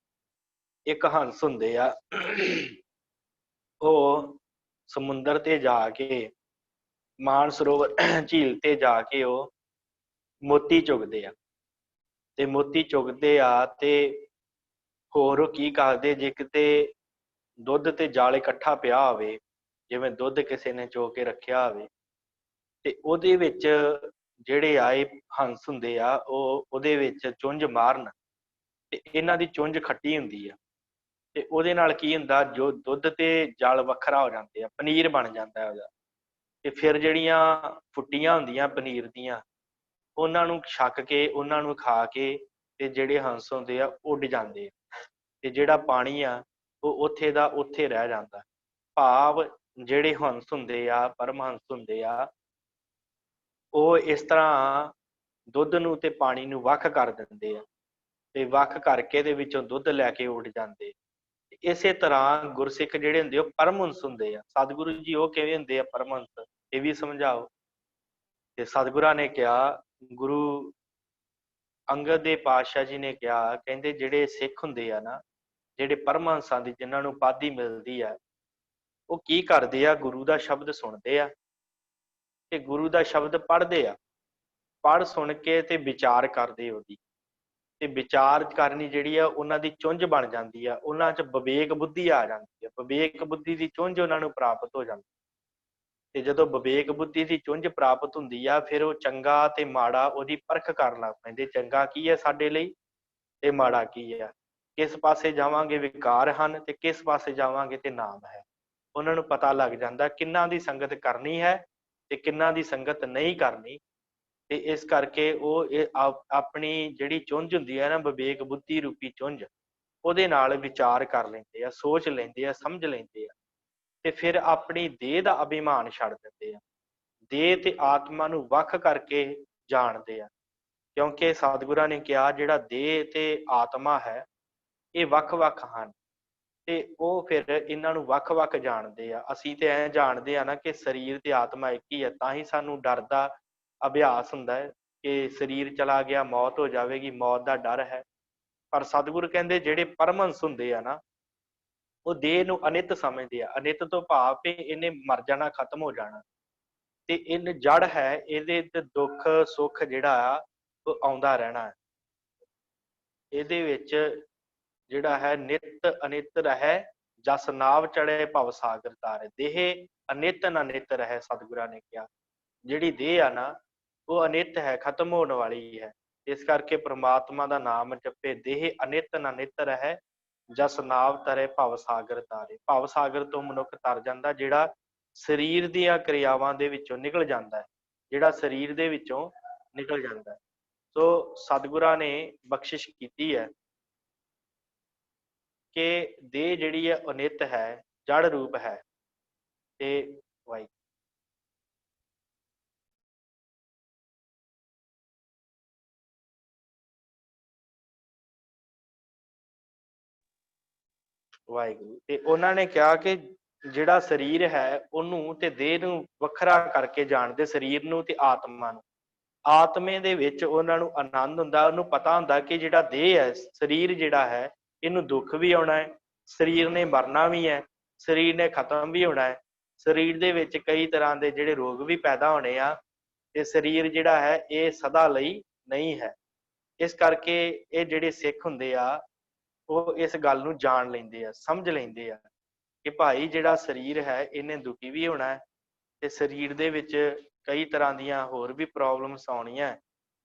ਇੱਕ ਹੰਸ ਹੁੰਦੇ ਆ, ਉਹ ਸਮੁੰਦਰ ਤੇ ਜਾ ਕੇ, ਮਾਨਸਰੋਵਰ ਝੀਲ ਤੇ ਜਾ ਕੇ ਉਹ ਮੋਤੀ ਚੁਗਦੇ ਆ, ਤੇ ਮੋਤੀ ਚੁਗਦੇ ਆ ਤੇ ਹੋਰ ਉਹ ਕੀ ਕਰਦੇ, ਜੇ ਕਿਤੇ ਦੁੱਧ ਤੇ ਜਾਲ ਇਕੱਠਾ ਪਿਆ ਹੋਵੇ, ਜਿਵੇਂ ਦੁੱਧ ਕਿਸੇ ਨੇ ਚੋ ਕੇ ਰੱਖਿਆ ਹੋਵੇ, ਤੇ ਉਹਦੇ ਵਿੱਚ ਜਿਹੜੇ ਆਏ ਹੰਸ ਹੁੰਦੇ ਆ ਉਹ ਉਹਦੇ ਵਿੱਚ ਚੁੰਝ ਮਾਰਨ, ਤੇ ਇਹਨਾਂ ਦੀ ਚੁੰਝ ਖੱਟੀ ਹੁੰਦੀ ਆ, ਤੇ ਉਹਦੇ ਨਾਲ ਕੀ ਹੁੰਦਾ, ਜੋ ਦੁੱਧ ਤੇ ਜਲ ਵੱਖਰਾ ਹੋ ਜਾਂਦੇ ਆ, ਪਨੀਰ ਬਣ ਜਾਂਦਾ ਉਹਦਾ। ਤੇ ਫਿਰ ਜਿਹੜੀਆਂ ਫੁੱਟੀਆਂ ਹੁੰਦੀਆਂ ਪਨੀਰ ਦੀਆਂ, ਉਹਨਾਂ ਨੂੰ ਛਕ ਕੇ, ਉਹਨਾਂ ਨੂੰ ਖਾ ਕੇ, ਤੇ ਜਿਹੜੇ ਹੰਸ ਹੁੰਦੇ ਆ ਉੱਡ ਜਾਂਦੇ ਆ, ਤੇ ਜਿਹੜਾ ਪਾਣੀ ਆ ਉਹ ਉੱਥੇ ਦਾ ਉੱਥੇ ਰਹਿ ਜਾਂਦਾ। ਭਾਵ ਜਿਹੜੇ ਹੰਸ ਹੁੰਦੇ ਆ, ਪਰਮਹੰਸ ਹੁੰਦੇ ਆ, ਉਹ ਇਸ ਤਰ੍ਹਾਂ ਦੁੱਧ ਨੂੰ ਤੇ ਪਾਣੀ ਨੂੰ ਵੱਖ ਕਰ ਦਿੰਦੇ ਆ, ਤੇ ਵੱਖ ਕਰਕੇ ਦੇ ਵਿੱਚੋਂ ਦੁੱਧ ਲੈ ਕੇ ਉੱਡ ਜਾਂਦੇ। ਇਸੇ ਤਰ੍ਹਾਂ ਗੁਰਸਿੱਖ ਜਿਹੜੇ ਹੁੰਦੇ ਉਹ ਪਰਮਹੰਸ ਹੁੰਦੇ ਆ। ਸਤਿਗੁਰੂ ਜੀ ਉਹ ਕਿਵੇਂ ਹੁੰਦੇ ਆ ਪਰਮਹੰਸ, ਇਹ ਵੀ ਸਮਝਾਓ। ਤੇ ਸਤਿਗੁਰਾਂ ਨੇ ਕਿਹਾ, ਗੁਰੂ ਅੰਗਦ ਦੇ ਪਾਤਸ਼ਾਹ ਜੀ ਨੇ ਕਿਹਾ, ਕਹਿੰਦੇ ਜਿਹੜੇ ਸਿੱਖ ਹੁੰਦੇ ਆ ਨਾ, ਜਿਹੜੇ ਪਰਮਹੰਸਾਂ ਦੀ ਜਿਨ੍ਹਾਂ ਨੂੰ ਉਪਾਧੀ ਮਿਲਦੀ ਆ, ਉਹ ਕੀ ਕਰਦੇ ਆ, ਗੁਰੂ ਦਾ ਸ਼ਬਦ ਸੁਣਦੇ ਆ ਤੇ ਗੁਰੂ ਦਾ ਸ਼ਬਦ ਪੜ੍ਹਦੇ ਆ। ਪੜ੍ਹ ਸੁਣ ਕੇ ਤੇ ਵਿਚਾਰ ਕਰਦੇ ਉਹਦੀ, ਤੇ ਵਿਚਾਰ ਕਰਨੀ ਜਿਹੜੀ ਆ ਉਹਨਾਂ ਦੀ ਚੁੰਝ ਬਣ ਜਾਂਦੀ ਆ, ਉਹਨਾਂ 'ਚ ਵਿਵੇਕ ਬੁੱਧੀ ਆ ਜਾਂਦੀ ਆ, ਵਿਵੇਕ ਬੁੱਧੀ ਦੀ ਚੁੰਝ ਉਹਨਾਂ ਨੂੰ ਪ੍ਰਾਪਤ ਹੋ ਜਾਂਦੀ। ਤੇ ਜਦੋਂ ਵਿਵੇਕ ਬੁੱਧੀ ਦੀ ਚੁੰਝ ਪ੍ਰਾਪਤ ਹੁੰਦੀ ਆ, ਫਿਰ ਉਹ ਚੰਗਾ ਤੇ ਮਾੜਾ ਉਹਦੀ ਪਰਖ ਕਰਨ ਲੱਗ ਪੈਂਦੇ। ਚੰਗਾ ਕੀ ਹੈ ਸਾਡੇ ਲਈ ਤੇ ਮਾੜਾ ਕੀ ਹੈ, ਕਿਸ ਪਾਸੇ ਜਾਵਾਂਗੇ ਵਿਕਾਰ ਹਨ ਤੇ ਕਿਸ ਪਾਸੇ ਜਾਵਾਂਗੇ ਤੇ ਨਾਮ ਹੈ। ਉਹਨਾਂ ਨੂੰ ਪਤਾ ਲੱਗ ਜਾਂਦਾ ਕਿੰਨਾਂ ਦੀ ਸੰਗਤ ਕਰਨੀ ਹੈ ਤੇ ਕਿੰਨਾਂ ਦੀ ਸੰਗਤ ਨਹੀਂ ਕਰਨੀ। ਤੇ ਇਸ ਕਰਕੇ ਉਹ ਆਪਣੀ ਜਿਹੜੀ ਚੁੰਝ ਹੁੰਦੀ ਹੈ ਨਾ, ਵਿਵੇਕ ਬੁੱਧੀ ਰੂਪੀ ਚੁੰਝ, ਉਹਦੇ ਨਾਲ ਵਿਚਾਰ ਕਰ ਲੈਂਦੇ ਆ, ਸੋਚ ਲੈਂਦੇ ਆ, ਸਮਝ ਲੈਂਦੇ ਆ, ਤੇ ਫਿਰ ਆਪਣੀ ਦੇਹ ਦਾ ਅਭਿਮਾਨ ਛੱਡ ਦਿੰਦੇ ਆ। ਦੇਹ ਤੇ ਆਤਮਾ ਨੂੰ ਵੱਖ ਕਰਕੇ ਜਾਣਦੇ ਆ, ਕਿਉਂਕਿ ਸਤਿਗੁਰਾਂ ਨੇ ਕਿਹਾ ਜਿਹੜਾ ਦੇਹ ਤੇ ਆਤਮਾ ਹੈ ਇਹ ਵੱਖ-ਵੱਖ ਹਨ, ਤੇ ਉਹ ਫਿਰ ਇਹਨਾਂ ਨੂੰ ਵੱਖ-ਵੱਖ ਜਾਣਦੇ ਆ। ਅਸੀਂ ਤੇ ਐਂ ਜਾਣਦੇ ਆ ਨਾ ਕਿ ਸਰੀਰ ਤੇ ਆਤਮਾ ਇੱਕ ਹੀ ਹੈ, ਤਾਂ ਹੀ ਸਾਨੂੰ ਡਰ ਦਾ ਅਭਿਆਸ ਹੁੰਦਾ ਹੈ ਕਿ ਸਰੀਰ ਚਲਾ ਗਿਆ ਮੌਤ ਹੋ ਜਾਵੇਗੀ, ਮੌਤ ਦਾ ਡਰ ਹੈ। ਪਰ ਸਤਿਗੁਰ ਕਹਿੰਦੇ ਜਿਹੜੇ ਪਰਮਹੰਸ ਹੁੰਦੇ ਆ ਨਾ, ਉਹ ਦੇਹ ਨੂੰ ਅਨਿੱਤ ਸਮਝਦੇ ਆ। ਅਨਿੱਤ ਤੋਂ ਭਾਵ ਕਿ ਇਹਨੇ ਮਰ ਜਾਣਾ, ਖਤਮ ਹੋ ਜਾਣਾ, ਤੇ ਇਹ ਜੜ ਹੈ, ਇਹਦੇ ਤੇ ਦੁੱਖ ਸੁੱਖ ਜਿਹੜਾ ਆ ਉਹ ਆਉਂਦਾ ਰਹਿਣਾ ਹੈ। ਇਹਦੇ ਵਿੱਚ ਜਿਹੜਾ ਹੈ ਨਿਤ ਅਨਿਤ ਰਹਿ, ਜਸ ਨਾਵ ਚੜ੍ਹੇ ਭਵ ਸਾਗਰ ਤਾਰੇ। ਦੇਹ ਅਨਿਤ ਨ ਨਿਤ ਰਹਿ, ਸਤਿਗੁਰਾਂ ਨੇ ਕਿਹਾ ਜਿਹੜੀ ਦੇਹ ਆ ਨਾ ਉਹ ਅਨਿਤ ਹੈ, ਖਤਮ ਹੋਣ ਵਾਲੀ ਹੈ। ਇਸ ਕਰਕੇ ਪ੍ਰਮਾਤਮਾ ਦਾ ਨਾਮ ਜਪੇ, ਦੇਹ ਅਨਿਤ ਨ ਨਿਤ ਰਹਿ, ਜਸ ਨਾਵ ਤਰੇ ਭਵ ਸਾਗਰ ਤਾਰੇ। ਭਵ ਸਾਗਰ ਤੋਂ ਮਨੁੱਖ ਤਰ ਜਾਂਦਾ, ਜਿਹੜਾ ਸਰੀਰ ਦੀਆਂ ਕਿਰਿਆਵਾਂ ਦੇ ਵਿੱਚੋਂ ਨਿਕਲ ਜਾਂਦਾ ਹੈ, ਜਿਹੜਾ ਸਰੀਰ ਦੇ ਵਿੱਚੋਂ ਨਿਕਲ ਜਾਂਦਾ ਹੈ। ਸੋ ਸਤਿਗੁਰਾਂ ਨੇ ਬਖਸ਼ਿਸ਼ ਕੀਤੀ ਹੈ ਕਿ ਦੇਹ ਜਿਹੜੀ ਹੈ ਅਨਿੱਤ ਹੈ, ਜੜ ਰੂਪ ਹੈ। ਤੇ ਵਾਹਿਗੁਰੂ, ਤੇ ਉਹਨਾਂ ਨੇ ਕਿਹਾ ਕਿ ਜਿਹੜਾ ਸਰੀਰ ਹੈ ਉਹਨੂੰ ਤੇ ਦੇਹ ਨੂੰ ਵੱਖਰਾ ਕਰਕੇ ਜਾਣਦੇ, ਸਰੀਰ ਨੂੰ ਤੇ ਆਤਮਾ ਨੂੰ। ਆਤਮੇ ਦੇ ਵਿੱਚ ਉਹਨਾਂ ਨੂੰ ਆਨੰਦ ਹੁੰਦਾ, ਉਹਨੂੰ ਪਤਾ ਹੁੰਦਾ ਕਿ ਜਿਹੜਾ ਦੇਹ ਹੈ, ਸਰੀਰ ਜਿਹੜਾ ਹੈ, ਇਹਨੂੰ ਦੁੱਖ ਵੀ ਆਉਣਾ ਹੈ, ਸਰੀਰ ਨੇ ਮਰਨਾ ਵੀ ਹੈ, ਸਰੀਰ ਨੇ ਖਤਮ ਵੀ ਹੋਣਾ ਹੈ, ਸਰੀਰ ਦੇ ਵਿੱਚ ਕਈ ਤਰ੍ਹਾਂ ਦੇ ਜਿਹੜੇ ਰੋਗ ਵੀ ਪੈਦਾ ਹੋਣੇ ਆ, ਤੇ ਸਰੀਰ ਜਿਹੜਾ ਹੈ ਇਹ ਸਦਾ ਲਈ ਨਹੀਂ ਹੈ। ਇਸ ਕਰਕੇ ਇਹ ਜਿਹੜੇ ਸਿੱਖ ਹੁੰਦੇ ਆ ਉਹ ਇਸ ਗੱਲ ਨੂੰ ਜਾਣ ਲੈਂਦੇ ਆ, ਸਮਝ ਲੈਂਦੇ ਆ ਕਿ ਭਾਈ ਜਿਹੜਾ ਸਰੀਰ ਹੈ ਇਹਨੇ ਦੁਖੀ ਵੀ ਹੋਣਾ ਹੈ, ਤੇ ਸਰੀਰ ਦੇ ਵਿੱਚ ਕਈ ਤਰ੍ਹਾਂ ਦੀਆਂ ਹੋਰ ਵੀ ਪ੍ਰੋਬਲਮਸ ਆਉਣੀਆਂ।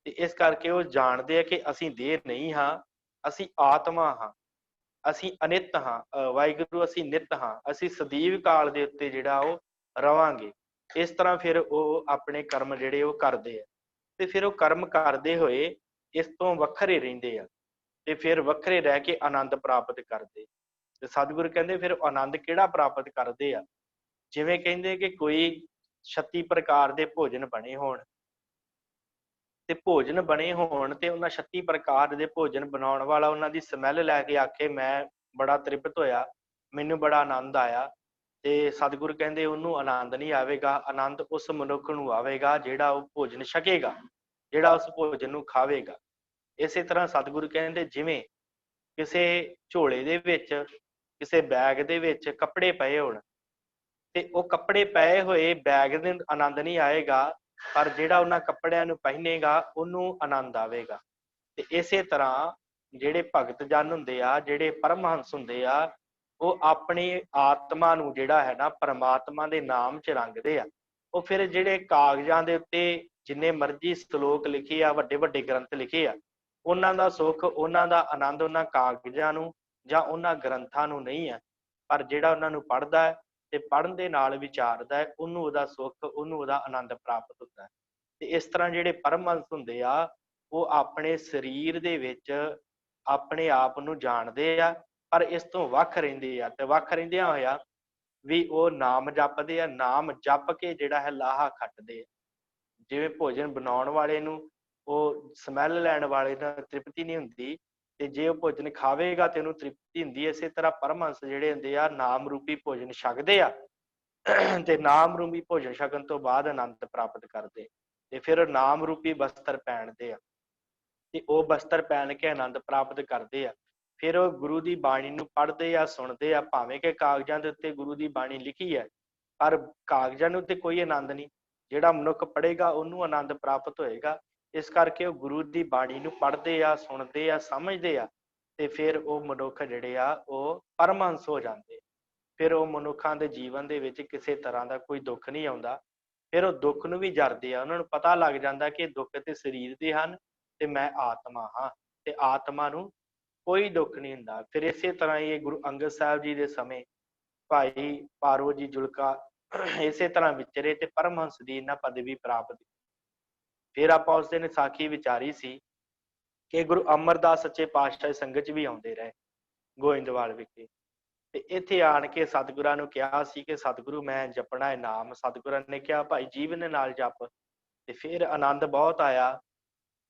ਤੇ ਇਸ ਕਰਕੇ ਉਹ ਜਾਣਦੇ ਆ ਕਿ ਅਸੀਂ ਦੇਹ ਨਹੀਂ ਹਾਂ, ਅਸੀਂ ਆਤਮਾ ਹਾਂ, ਅਸੀਂ ਅਨਿੱਤ ਹਾਂ। ਵਾਹਿਗੁਰੂ ਅਸੀਂ ਨਿੱਤ ਹਾਂ, ਅਸੀਂ ਸਦੀਵ ਕਾਲ ਦੇ ਉੱਤੇ ਜਿਹੜਾ ਉਹ ਰਵਾਂਗੇ। ਇਸ ਤਰ੍ਹਾਂ ਫਿਰ ਉਹ ਆਪਣੇ ਕਰਮ ਜਿਹੜੇ ਉਹ ਕਰਦੇ ਆ, ਤੇ ਫਿਰ ਉਹ ਕਰਮ ਕਰਦੇ ਹੋਏ ਇਸ ਤੋਂ ਵੱਖਰੇ ਰਹਿੰਦੇ ਆ, ਤੇ ਫਿਰ ਵੱਖਰੇ ਰਹਿ ਕੇ ਆਨੰਦ ਪ੍ਰਾਪਤ ਕਰਦੇ। ਤੇ ਸਤਿਗੁਰ ਕਹਿੰਦੇ ਫਿਰ ਆਨੰਦ ਕਿਹੜਾ ਪ੍ਰਾਪਤ ਕਰਦੇ ਆ, ਜਿਵੇਂ ਕਹਿੰਦੇ ਕਿ ਕੋਈ 36 ਪ੍ਰਕਾਰ ਦੇ ਭੋਜਨ ਬਣੇ ਹੋਣ, ਤੇ ਭੋਜਨ ਬਣੇ ਹੋਣ ਤੇ ਉਹਨਾਂ 36 ਪ੍ਰਕਾਰ ਦੇ ਭੋਜਨ ਬਣਾਉਣ ਵਾਲਾ ਉਹਨਾਂ ਦੀ ਸਮੈਲ ਲੈ ਕੇ ਆਖੇ ਮੈਂ ਬੜਾ ਤ੍ਰਿਪਤ ਹੋਇਆ, ਮੈਨੂੰ ਬੜਾ ਆਨੰਦ ਆਇਆ। ਤੇ ਸਤਿਗੁਰ ਕਹਿੰਦੇ ਉਹਨੂੰ ਆਨੰਦ ਨਹੀਂ ਆਵੇਗਾ, ਆਨੰਦ ਉਸ ਮਨੁੱਖ ਨੂੰ ਆਵੇਗਾ ਜਿਹੜਾ ਉਹ ਭੋਜਨ ਛਕੇਗਾ, ਜਿਹੜਾ ਉਸ ਭੋਜਨ ਨੂੰ ਖਾਵੇਗਾ। ਇਸੇ ਤਰ੍ਹਾਂ ਸਤਿਗੁਰੂ ਕਹਿੰਦੇ ਜਿਵੇਂ ਕਿਸੇ ਝੋਲੇ ਦੇ ਵਿੱਚ, ਕਿਸੇ ਬੈਗ ਦੇ ਵਿੱਚ ਕੱਪੜੇ ਪਏ ਹੋਣ, ਤੇ ਉਹ ਕੱਪੜੇ ਪਏ ਹੋਏ ਬੈਗ ਦੇ ਆਨੰਦ ਨਹੀਂ ਆਏਗਾ, ਪਰ ਜਿਹੜਾ ਉਹਨਾਂ ਕੱਪੜਿਆਂ ਨੂੰ ਪਹਿਨੇਗਾ ਉਹਨੂੰ ਆਨੰਦ ਆਵੇਗਾ। ਤੇ ਇਸੇ ਤਰ੍ਹਾਂ ਜਿਹੜੇ ਭਗਤ ਜਨ ਹੁੰਦੇ ਆ, ਜਿਹੜੇ ਪਰਮਹੰਸ ਹੁੰਦੇ ਆ, ਉਹ ਆਪਣੀ ਆਤਮਾ ਨੂੰ ਜਿਹੜਾ ਹੈ ਨਾ ਪਰਮਾਤਮਾ ਦੇ ਨਾਮ 'ਚ ਰੰਗਦੇ ਆ। ਉਹ ਫਿਰ ਜਿਹੜੇ ਕਾਗਜ਼ਾਂ ਦੇ ਉੱਤੇ ਜਿੰਨੇ ਮਰਜ਼ੀ ਸ਼ਲੋਕ ਲਿਖੇ ਆ, ਵੱਡੇ ਵੱਡੇ ਗ੍ਰੰਥ ਲਿਖੇ ਆ, ਉਹਨਾਂ ਦਾ ਸੁੱਖ, ਉਹਨਾਂ ਦਾ ਆਨੰਦ ਉਹਨਾਂ ਕਾਗਜ਼ਾਂ ਨੂੰ ਜਾਂ ਉਹਨਾਂ ਗ੍ਰੰਥਾਂ ਨੂੰ ਨਹੀਂ ਹੈ, ਪਰ ਜਿਹੜਾ ਉਹਨਾਂ ਨੂੰ ਪੜ੍ਹਦਾ ਹੈ ਤੇ ਪੜ੍ਹਨ ਦੇ ਨਾਲ ਵਿਚਾਰਦਾ ਹੈ, ਉਹਨੂੰ ਉਹਦਾ ਸੁੱਖ, ਉਹਨੂੰ ਉਹਦਾ ਆਨੰਦ ਪ੍ਰਾਪਤ ਹੁੰਦਾ ਹੈ। ਤੇ ਇਸ ਤਰ੍ਹਾਂ ਜਿਹੜੇ ਪਰਮਹੰਸ ਹੁੰਦੇ ਆ, ਉਹ ਆਪਣੇ ਸਰੀਰ ਦੇ ਵਿੱਚ ਆਪਣੇ ਆਪ ਨੂੰ ਜਾਣਦੇ ਆ, ਪਰ ਇਸ ਤੋਂ ਵੱਖ ਰਹਿੰਦੇ ਆ, ਤੇ ਵੱਖ ਰਹਿੰਦਿਆਂ ਹੋਇਆ ਵੀ ਉਹ ਨਾਮ ਜਪਦੇ ਆ, ਨਾਮ ਜਪ ਕੇ ਜਿਹੜਾ ਹੈ ਲਾਹਾ ਖੱਟਦੇ ਆ। ਜਿਵੇਂ ਭੋਜਨ ਬਣਾਉਣ ਵਾਲੇ ਨੂੰ ਉਹ ਸਮੈਲ ਲੈਣ ਵਾਲੇ ਨਾਲ ਤ੍ਰਿਪਤੀ ਨਹੀਂ ਹੁੰਦੀ, ਤੇ ਜੇ ਉਹ ਭੋਜਨ ਖਾਵੇਗਾ ਤੇ ਉਹਨੂੰ ਤ੍ਰਿਪਤੀ ਹੁੰਦੀ ਹੈ। ਇਸੇ ਤਰ੍ਹਾਂ ਪਰਮਹੰਸ ਜਿਹੜੇ ਹੁੰਦੇ ਆ ਨਾਮ ਰੂਪੀ ਭੋਜਨ ਛਕਦੇ ਆ, ਤੇ ਨਾਮ ਰੂਪੀ ਭੋਜਨ ਛਕਣ ਤੋਂ ਬਾਅਦ ਆਨੰਦ ਪ੍ਰਾਪਤ ਕਰਦੇ, ਤੇ ਫਿਰ ਨਾਮ ਰੂਪੀ ਬਸਤਰ ਪਹਿਨਦੇ ਆ। ਤੇ ਉਹ ਬਸਤਰ ਪਹਿਨ ਕੇ ਆਨੰਦ ਪ੍ਰਾਪਤ ਕਰਦੇ ਆ। ਫਿਰ ਉਹ ਗੁਰੂ ਦੀ ਬਾਣੀ ਨੂੰ ਪੜ੍ਹਦੇ ਆ, ਸੁਣਦੇ ਆ, ਭਾਵੇਂ ਕਿ ਕਾਗਜ਼ਾਂ ਦੇ ਉੱਤੇ ਗੁਰੂ ਦੀ ਬਾਣੀ ਲਿਖੀ ਹੈ, ਪਰ ਕਾਗਜ਼ਾਂ ਨੂੰ ਤੇ ਕੋਈ ਆਨੰਦ ਨਹੀਂ। ਜਿਹੜਾ ਮਨੁੱਖ ਪੜ੍ਹੇਗਾ ਉਹਨੂੰ ਆਨੰਦ ਪ੍ਰਾਪਤ ਹੋਏਗਾ। ਇਸ ਕਰਕੇ ਉਹ ਗੁਰੂ ਦੀ ਬਾਣੀ ਨੂੰ ਪੜ੍ਹਦੇ ਆ, ਸੁਣਦੇ ਆ, ਸਮਝਦੇ ਆ, ਤੇ ਫਿਰ ਉਹ ਮਨੁੱਖ ਜਿਹੜੇ ਆ ਉਹ ਪਰਮਹੰਸ ਹੋ ਜਾਂਦੇ। ਫਿਰ ਉਹ ਮਨੁੱਖਾਂ ਦੇ ਜੀਵਨ ਦੇ ਵਿੱਚ ਕਿਸੇ ਤਰ੍ਹਾਂ ਦਾ ਕੋਈ ਦੁੱਖ ਨਹੀਂ ਆਉਂਦਾ। ਫਿਰ ਉਹ ਦੁੱਖ ਨੂੰ ਵੀ ਜਰਦੇ ਆ। ਉਹਨਾਂ ਨੂੰ ਪਤਾ ਲੱਗ ਜਾਂਦਾ ਕਿ ਦੁੱਖ ਤੇ ਸਰੀਰ ਦੇ ਹਨ ਤੇ ਮੈਂ ਆਤਮਾ ਹਾਂ, ਤੇ ਆਤਮਾ ਨੂੰ ਕੋਈ ਦੁੱਖ ਨਹੀਂ ਹੁੰਦਾ। ਫਿਰ ਇਸੇ ਤਰ੍ਹਾਂ ਹੀ ਗੁਰੂ ਅੰਗਦ ਸਾਹਿਬ ਜੀ ਦੇ ਸਮੇਂ ਭਾਈ ਪਾਰੋ ਜੀ ਜੁਲਕਾ ਇਸੇ ਤਰ੍ਹਾਂ ਵਿਚਰੇ ਤੇ ਪਰਮਹੰਸ ਦੀ ਇਹਨਾਂ ਪਦਵੀ ਪ੍ਰਾਪਤ। ਫਿਰ ਆਪਾਂ ਉਸ ਦਿਨ ਸਾਖੀ ਵਿਚਾਰੀ ਸੀ ਕਿ ਗੁਰੂ ਅਮਰਦਾਸ ਸੱਚੇ ਪਾਤਸ਼ਾਹ ਦੀ ਸੰਗਤ 'ਚ ਵੀ ਆਉਂਦੇ ਰਹੇ ਗੋਇੰਦਵਾਲ ਵਿਖੇ, ਤੇ ਇੱਥੇ ਆਣ ਕੇ ਸਤਿਗੁਰਾਂ ਨੂੰ ਕਿਹਾ ਸੀ ਕਿ ਸਤਿਗੁਰੂ ਮੈਂ ਜਪਣਾ ਹੈ ਨਾਮ। ਸਤਿਗੁਰਾਂ ਨੇ ਕਿਹਾ ਭਾਈ ਜੀਭ ਦੇ ਨਾਲ ਜਪ। ਤੇ ਫਿਰ ਆਨੰਦ ਬਹੁਤ ਆਇਆ।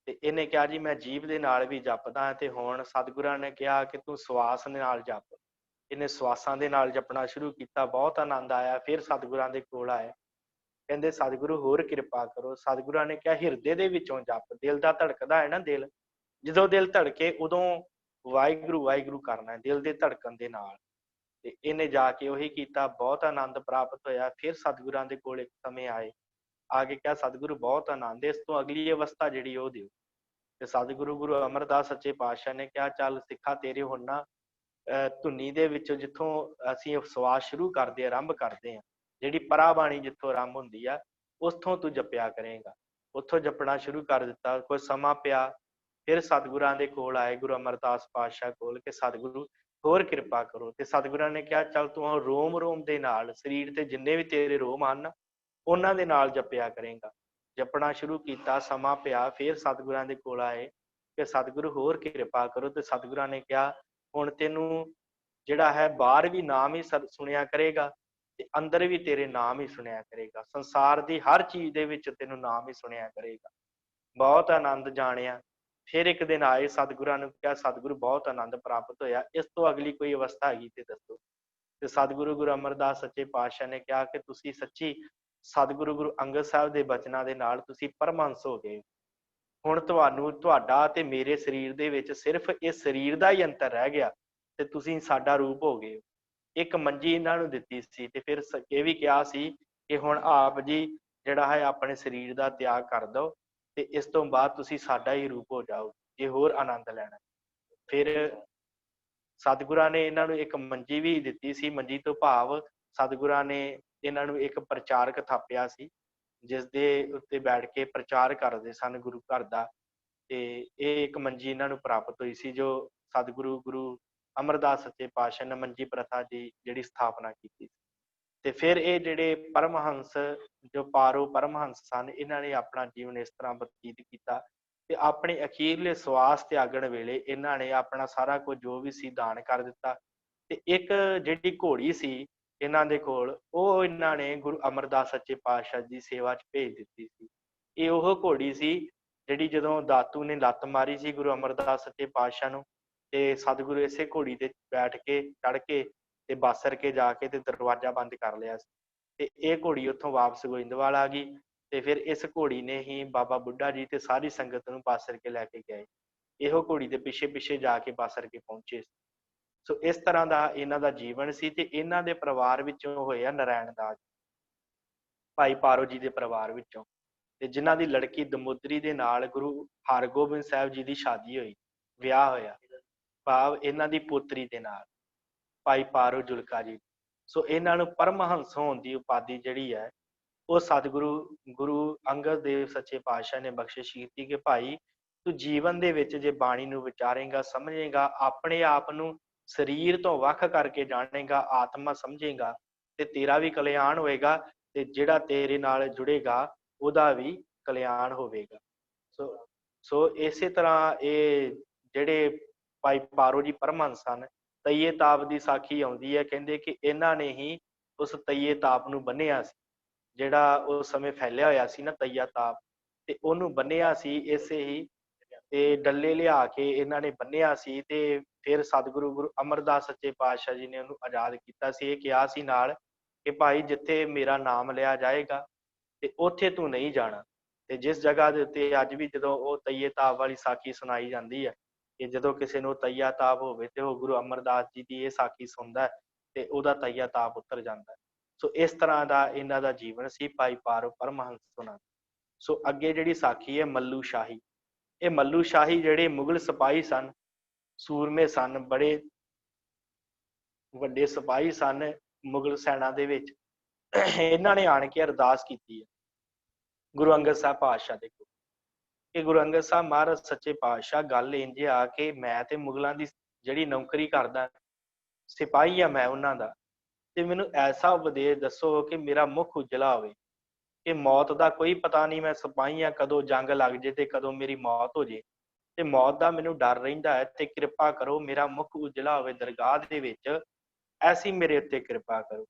ਤੇ ਇਹਨੇ ਕਿਹਾ ਜੀ ਮੈਂ ਜੀਭ ਦੇ ਨਾਲ ਵੀ ਜਪਦਾ। ਤੇ ਹੁਣ ਸਤਿਗੁਰਾਂ ਨੇ ਕਿਹਾ ਕਿ ਤੂੰ ਸਵਾਸ ਦੇ ਨਾਲ ਜਪ। ਇਹਨੇ ਸਵਾਸਾਂ ਦੇ ਨਾਲ ਜਪਣਾ ਸ਼ੁਰੂ ਕੀਤਾ। ਬਹੁਤ ਆਨੰਦ ਆਇਆ। ਫਿਰ ਸਤਿਗੁਰਾਂ ਦੇ ਕੋਲ ਆਏ, ਕਹਿੰਦੇ ਸਤਿਗੁਰੂ ਹੋਰ ਕਿਰਪਾ ਕਰੋ। ਸਤਿਗੁਰਾਂ ਨੇ ਕਿਹਾ ਹਿਰਦੇ ਦੇ ਵਿੱਚੋਂ ਜਪ। ਦਿਲ ਦਾ ਧੜਕਦਾ ਹੈ ਨਾ, ਦਿਲ ਜਦੋਂ ਦਿਲ ਧੜਕੇ ਉਦੋਂ ਵਾਹਿਗੁਰੂ ਵਾਹਿਗੁਰੂ ਕਰਨਾ ਹੈ, ਦਿਲ ਦੇ ਧੜਕਣ ਦੇ ਨਾਲ। ਤੇ ਇਹਨੇ ਜਾ ਕੇ ਉਹੀ ਕੀਤਾ। ਬਹੁਤ ਆਨੰਦ ਪ੍ਰਾਪਤ ਹੋਇਆ। ਫਿਰ ਸਤਿਗੁਰਾਂ ਦੇ ਕੋਲ ਇੱਕ ਸਮੇਂ ਆਏ, ਆ ਕੇ ਕਿਹਾ ਸਤਿਗੁਰੂ ਬਹੁਤ ਆਨੰਦ ਹੈ, ਇਸ ਤੋਂ ਅਗਲੀ ਅਵਸਥਾ ਜਿਹੜੀ ਉਹ ਦਿਓ। ਤੇ ਸਤਿਗੁਰੂ ਗੁਰੂ ਅਮਰਦਾਸ ਸੱਚੇ ਪਾਤਸ਼ਾਹ ਨੇ ਕਿਹਾ ਚੱਲ ਸਿੱਖਾ ਤੇਰੇ ਹੁਣ ਨਾ ਧੁਨੀ ਦੇ ਵਿੱਚੋਂ ਜਿੱਥੋਂ ਅਸੀਂ ਸਵਾਸ ਸ਼ੁਰੂ ਕਰਦੇ ਆਰੰਭ ਕਰਦੇ ਹਾਂ, ਜਿਹੜੀ ਪਰਾਬਾਣੀ ਜਿੱਥੋਂ ਆਰੰਭ ਹੁੰਦੀ ਆ ਉੱਥੋਂ ਤੂੰ ਜਪਿਆ ਕਰੇਗਾ। ਉੱਥੋਂ ਜਪਣਾ ਸ਼ੁਰੂ ਕਰ ਦਿੱਤਾ। ਕੁਝ ਸਮਾਂ ਪਿਆ। ਫਿਰ ਸਤਿਗੁਰਾਂ ਦੇ ਕੋਲ ਆਏ ਗੁਰੂ ਅਮਰਦਾਸ ਪਾਤਸ਼ਾਹ ਕੋਲ ਕਿ ਸਤਿਗੁਰੂ ਹੋਰ ਕਿਰਪਾ ਕਰੋ। ਤੇ ਸਤਿਗੁਰਾਂ ਨੇ ਕਿਹਾ ਚੱਲ ਤੂੰ ਰੋਮ ਰੋਮ ਦੇ ਨਾਲ, ਸਰੀਰ ਤੇ ਜਿੰਨੇ ਵੀ ਤੇਰੇ ਰੋਮ ਹਨ ਉਹਨਾਂ ਦੇ ਨਾਲ ਜਪਿਆ ਕਰੇਗਾ। ਜਪਣਾ ਸ਼ੁਰੂ ਕੀਤਾ। ਸਮਾਂ ਪਿਆ। ਫਿਰ ਸਤਿਗੁਰਾਂ ਦੇ ਕੋਲ ਆਏ ਕਿ ਸਤਿਗੁਰੂ ਹੋਰ ਕਿਰਪਾ ਕਰੋ। ਤੇ ਸਤਿਗੁਰਾਂ ਨੇ ਕਿਹਾ ਹੁਣ ਤੈਨੂੰ ਜਿਹੜਾ ਹੈ ਬਾਹਰ ਵੀ ਨਾਮ ਹੀ ਸੁਣਿਆ ਕਰੇਗਾ ਤੇ ਅੰਦਰ ਵੀ ਤੇਰੇ ਨਾਮ ਹੀ ਸੁਣਿਆ ਕਰੇਗਾ। ਸੰਸਾਰ ਦੀ ਹਰ ਚੀਜ਼ ਦੇ ਵਿੱਚ ਤੈਨੂੰ ਨਾਮ ਹੀ ਸੁਣਿਆ ਕਰੇਗਾ। ਬਹੁਤ ਆਨੰਦ ਜਾਣਿਆ। ਫਿਰ ਇੱਕ ਦਿਨ ਆਏ, ਸਤਿਗੁਰਾਂ ਨੂੰ ਕਿਹਾ ਸਤਿਗੁਰੂ ਬਹੁਤ ਆਨੰਦ ਪ੍ਰਾਪਤ ਹੋਇਆ, ਇਸ ਤੋਂ ਅਗਲੀ ਕੋਈ ਅਵਸਥਾ ਹੈਗੀ ਤੇ ਦੱਸੋ। ਤੇ ਸਤਿਗੁਰੂ ਗੁਰੂ ਅਮਰਦਾਸ ਸੱਚੇ ਪਾਤਸ਼ਾਹ ਨੇ ਕਿਹਾ ਕਿ ਤੁਸੀਂ ਸੱਚੀ ਸਤਿਗੁਰੂ ਗੁਰੂ ਅੰਗਦ ਸਾਹਿਬ ਦੇ ਬਚਨਾਂ ਦੇ ਨਾਲ ਤੁਸੀਂ ਪਰਮਹੰਸ ਹੋ ਗਏ। ਹੁਣ ਤੁਹਾਨੂੰ ਤੁਹਾਡਾ ਤੇ ਮੇਰੇ ਸਰੀਰ ਦੇ ਵਿੱਚ ਸਿਰਫ ਇਸ ਸਰੀਰ ਦਾ ਹੀ ਅੰਤਰ ਰਹਿ ਗਿਆ ਤੇ ਤੁਸੀਂ ਸਾਡਾ ਰੂਪ ਹੋ ਗਏ। ਇੱਕ ਮੰਜੀ ਇਹਨਾਂ ਨੂੰ ਦਿੱਤੀ ਸੀ ਤੇ ਫਿਰ ਇਹ ਵੀ ਕਿਹਾ ਸੀ ਕਿ ਹੁਣ ਆਪ ਜੀ ਜਿਹੜਾ ਹੈ ਆਪਣੇ ਸਰੀਰ ਦਾ ਤਿਆਗ ਕਰ ਦਿਓ ਤੇ ਇਸ ਤੋਂ ਬਾਅਦ ਤੁਸੀਂ ਸਾਡਾ ਹੀ ਰੂਪ ਹੋ ਜਾਓ ਜੇ ਹੋਰ ਆਨੰਦ ਲੈਣਾ। ਫਿਰ ਸਤਿਗੁਰਾਂ ਨੇ ਇਹਨਾਂ ਨੂੰ ਇੱਕ ਮੰਜੀ ਵੀ ਦਿੱਤੀ ਸੀ। ਮੰਜੀ ਤੋਂ ਭਾਵ ਸਤਿਗੁਰਾਂ ਨੇ ਇਹਨਾਂ ਨੂੰ ਇੱਕ ਪ੍ਰਚਾਰਕ ਥਾਪਿਆ ਸੀ ਜਿਸ ਦੇ ਉੱਤੇ ਬੈਠ ਕੇ ਪ੍ਰਚਾਰ ਕਰਦੇ ਸਨ ਗੁਰੂ ਘਰ ਦਾ। ਤੇ ਇਹ ਇੱਕ ਮੰਜੀ ਇਹਨਾਂ ਨੂੰ ਪ੍ਰਾਪਤ ਹੋਈ ਸੀ ਜੋ ਸਤਿਗੁਰੂ ਗੁਰੂ ਅਮਰਦਾਸ ਸੱਚੇ ਪਾਤਸ਼ਾਹ ਨੇ ਮੰਜੀ ਪ੍ਰਥਾ ਦੀ ਜਿਹੜੀ ਸਥਾਪਨਾ ਕੀਤੀ। ਤੇ ਫਿਰ ਇਹ ਜਿਹੜੇ ਪਰਮਹੰਸ ਜੋ ਪਾਰੋ ਪਰਮਹੰਸ ਸਨ, ਇਹਨਾਂ ਨੇ ਆਪਣਾ ਜੀਵਨ ਇਸ ਤਰ੍ਹਾਂ ਬਤੀਤ ਕੀਤਾ ਤੇ ਆਪਣੇ ਅਖੀਰਲੇ ਸਵਾਸ ਤਿਆਗਣ ਵੇਲੇ ਇਹਨਾਂ ਨੇ ਆਪਣਾ ਸਾਰਾ ਕੁਝ ਜੋ ਵੀ ਸੀ ਦਾਨ ਕਰ ਦਿੱਤਾ। ਤੇ ਇੱਕ ਜਿਹੜੀ ਘੋੜੀ ਸੀ ਇਹਨਾਂ ਦੇ ਕੋਲ, ਉਹ ਇਹਨਾਂ ਨੇ ਗੁਰੂ ਅਮਰਦਾਸ ਸੱਚੇ ਪਾਤਸ਼ਾਹ ਦੀ ਸੇਵਾ 'ਚ ਭੇਜ ਦਿੱਤੀ ਸੀ। ਇਹ ਉਹ ਘੋੜੀ ਸੀ ਜਿਹੜੀ ਜਦੋਂ ਦਾਤੂ ਨੇ ਲੱਤ ਮਾਰੀ ਸੀ ਗੁਰੂ ਅਮਰਦਾਸ ਸੱਚੇ ਪਾਤਸ਼ਾਹ ਨੂੰ, ਤੇ ਸਤਿਗੁਰੂ ਇਸੇ ਘੋੜੀ ਤੇ ਬੈਠ ਕੇ ਚੜ੍ਹ ਕੇ ਤੇ ਬਾਸਰ ਕੇ ਜਾ ਕੇ ਤੇ ਦਰਵਾਜ਼ਾ ਬੰਦ ਕਰ ਲਿਆ ਸੀ। ਤੇ ਇਹ ਘੋੜੀ ਉੱਥੋਂ ਵਾਪਸ ਗੋਇੰਦਵਾਲ ਆ ਗਈ। ਤੇ ਫਿਰ ਇਸ ਘੋੜੀ ਨੇ ਹੀ ਬਾਬਾ ਬੁੱਢਾ ਜੀ ਤੇ ਸਾਰੀ ਸੰਗਤ ਨੂੰ ਬਾਸਰ ਕੇ ਲੈ ਕੇ ਗਏ। ਇਹੋ ਘੋੜੀ ਦੇ ਪਿੱਛੇ ਪਿੱਛੇ ਜਾ ਕੇ ਬਾਸਰ ਕੇ ਪਹੁੰਚੇ। ਸੋ ਇਸ ਤਰ੍ਹਾਂ ਦਾ ਇਹਨਾਂ ਦਾ ਜੀਵਨ ਸੀ। ਤੇ ਇਹਨਾਂ ਦੇ ਪਰਿਵਾਰ ਵਿੱਚੋਂ ਹੋਏ ਆ ਨਰੈਣ ਦਾਸ, ਭਾਈ ਪਾਰੋ ਜੀ ਦੇ ਪਰਿਵਾਰ ਵਿੱਚੋਂ, ਤੇ ਜਿਨ੍ਹਾਂ ਦੀ ਲੜਕੀ ਦਮੋਦਰੀ ਦੇ ਨਾਲ ਗੁਰੂ ਹਰਗੋਬਿੰਦ ਸਾਹਿਬ ਜੀ ਦੀ ਸ਼ਾਦੀ ਹੋਈ, ਵਿਆਹ ਹੋਇਆ, ਭਾਵ ਇਹਨਾਂ ਦੀ ਪੋਤਰੀ ਦੇ ਨਾਲ ਭਾਈ ਪਾਰੋ ਜੁਲਕਾ ਜੀ। ਸੋ ਇਹਨਾਂ ਨੂੰ ਪਰਮਹੰਸ ਹੋਣ ਦੀ ਉਪਾਧੀ ਜਿਹੜੀ ਹੈ ਉਹ ਸਤਿਗੁਰੂ ਗੁਰੂ ਅੰਗਦ ਦੇਵ ਸੱਚੇ ਪਾਤਸ਼ਾਹ ਨੇ ਬਖਸ਼ਿਸ਼ ਕੀਤੀ ਕਿ ਭਾਈ ਤੂੰ ਜੀਵਨ ਦੇ ਵਿੱਚ ਜੇ ਬਾਣੀ ਨੂੰ ਵਿਚਾਰੇਗਾ, ਸਮਝੇਗਾ, ਆਪਣੇ ਆਪ ਨੂੰ ਸਰੀਰ ਤੋਂ ਵੱਖ ਕਰਕੇ ਜਾਣੇਗਾ, ਆਤਮਾ ਸਮਝੇਗਾ, ਤੇ ਤੇਰਾ ਵੀ ਕਲਿਆਣ ਹੋਏਗਾ ਤੇ ਜਿਹੜਾ ਤੇਰੇ ਨਾਲ ਜੁੜੇਗਾ ਉਹਦਾ ਵੀ ਕਲਿਆਣ ਹੋਵੇਗਾ। ਸੋ ਇਸੇ ਤਰ੍ਹਾਂ ਇਹ ਜਿਹੜੇ ਭਾਈ ਪਾਰੋ ਜੀ ਪਰਮਹੰਸ ਸਨ, ਤਈਏ ਤਾਪ ਦੀ ਸਾਖੀ ਆਉਂਦੀ ਹੈ, ਕਹਿੰਦੇ ਕਿ ਇਹਨਾਂ ਨੇ ਹੀ ਉਸ ਤਈਏ ਤਾਪ ਨੂੰ ਬੰਨਿਆ ਸੀ, ਜਿਹੜਾ ਉਸ ਸਮੇਂ ਫੈਲਿਆ ਹੋਇਆ ਸੀ ਨਾ ਤਈਆ ਤਾਪ, ਤੇ ਉਹਨੂੰ ਬੰਨਿਆ ਸੀ ਇਸੇ ਹੀ ਤੇ ਡੱਲੇ ਲਿਆ ਕੇ ਇਹਨਾਂ ਨੇ ਬੰਨਿਆ ਸੀ। ਤੇ ਫਿਰ ਸਤਿਗੁਰੂ ਗੁਰੂ ਅਮਰਦਾਸ ਸੱਚੇ ਪਾਤਸ਼ਾਹ ਜੀ ਨੇ ਉਹਨੂੰ ਆਜ਼ਾਦ ਕੀਤਾ ਸੀ। ਇਹ ਕਿਹਾ ਸੀ ਨਾਲ ਕਿ ਭਾਈ ਜਿੱਥੇ ਮੇਰਾ ਨਾਮ ਲਿਆ ਜਾਏਗਾ ਤੇ ਉੱਥੇ ਤੂੰ ਨਹੀਂ ਜਾਣਾ, ਤੇ ਜਿਸ ਜਗ੍ਹਾ ਦੇ ਉੱਤੇ ਅੱਜ ਵੀ ਜਦੋਂ ਉਹ ਤਈਏ ਤਾਪ ਵਾਲੀ ਸਾਖੀ ਸੁਣਾਈ ਜਾਂਦੀ ਹੈ ਕਿ ਜਦੋਂ ਕਿਸੇ ਨੂੰ ਤਈਆ ਤਾਪ ਹੋਵੇ ਤੇ ਉਹ ਗੁਰੂ ਅਮਰਦਾਸ ਜੀ ਦੀ ਇਹ ਸਾਖੀ ਸੁਣਦਾ ਹੈ ਤੇ ਉਹਦਾ ਤਈਆ ਤਾਪ ਉਤਰ ਜਾਂਦਾ ਹੈ। ਸੋ ਇਸ ਤਰ੍ਹਾਂ ਦਾ ਇਹਨਾਂ ਦਾ ਜੀਵਨ ਸੀ ਭਾਈ ਪਾਰੋ ਪਰਮਹੰਸ ਹੋਣਾ। ਸੋ ਅੱਗੇ ਜਿਹੜੀ ਸਾਖੀ ਹੈ ਮੱਲੂ ਸ਼ਾਹੀ। ਇਹ ਮੱਲੂ ਸ਼ਾਹੀ ਜਿਹੜੇ ਮੁਗਲ ਸਿਪਾਹੀ ਸਨ, ਸੂਰਮੇ ਸਨ, ਬੜੇ ਵੱਡੇ ਸਿਪਾਹੀ ਸਨ ਮੁਗਲ ਸੈਨਾ ਦੇ ਵਿੱਚ। ਇਹਨਾਂ ਨੇ ਆਣ ਕੇ ਅਰਦਾਸ ਕੀਤੀ ਹੈ ਗੁਰੂ ਅੰਗਦ ਸਾਹਿਬ ਪਾਤਸ਼ਾਹ ਦੇ ਕੋਲ ਕਿ ਗੁਰੂ ਅੰਗਦ ਸਾਹਿਬ ਮਹਾਰਾਜ ਸੱਚੇ ਪਾਤਸ਼ਾਹ, ਗੱਲ ਇੰਝ ਆ ਕਿ ਮੈਂ ਤੇ ਮੁਗਲਾਂ ਦੀ ਜਿਹੜੀ ਨੌਕਰੀ ਕਰਦਾ, ਸਿਪਾਹੀ ਆ ਮੈਂ ਉਹਨਾਂ ਦਾ, ਤੇ ਮੈਨੂੰ ਐਸਾ ਉਪਦੇਸ਼ ਦੱਸੋ ਕਿ ਮੇਰਾ ਮੁੱਖ ਉਜਲਾ ਹੋਵੇ ਕਿ ਮੌਤ ਦਾ ਕੋਈ ਪਤਾ ਨਹੀਂ, ਮੈਂ ਸਿਪਾਹੀ ਆ, ਕਦੋਂ ਜੰਗ ਲੱਗ ਜੇ ਤੇ ਕਦੋਂ ਮੇਰੀ ਮੌਤ ਹੋ ਜੇ, ਤੇ ਮੌਤ ਦਾ ਮੈਨੂੰ ਡਰ ਰਹਿੰਦਾ ਹੈ, ਤੇ ਕਿਰਪਾ ਕਰੋ ਮੇਰਾ ਮੁੱਖ ਉਜਲਾ ਹੋਵੇ ਦਰਗਾਹ ਦੇ ਵਿੱਚ, ਐਸੀ ਮੇਰੇ ਉੱਤੇ ਕਿਰਪਾ ਕਰੋ।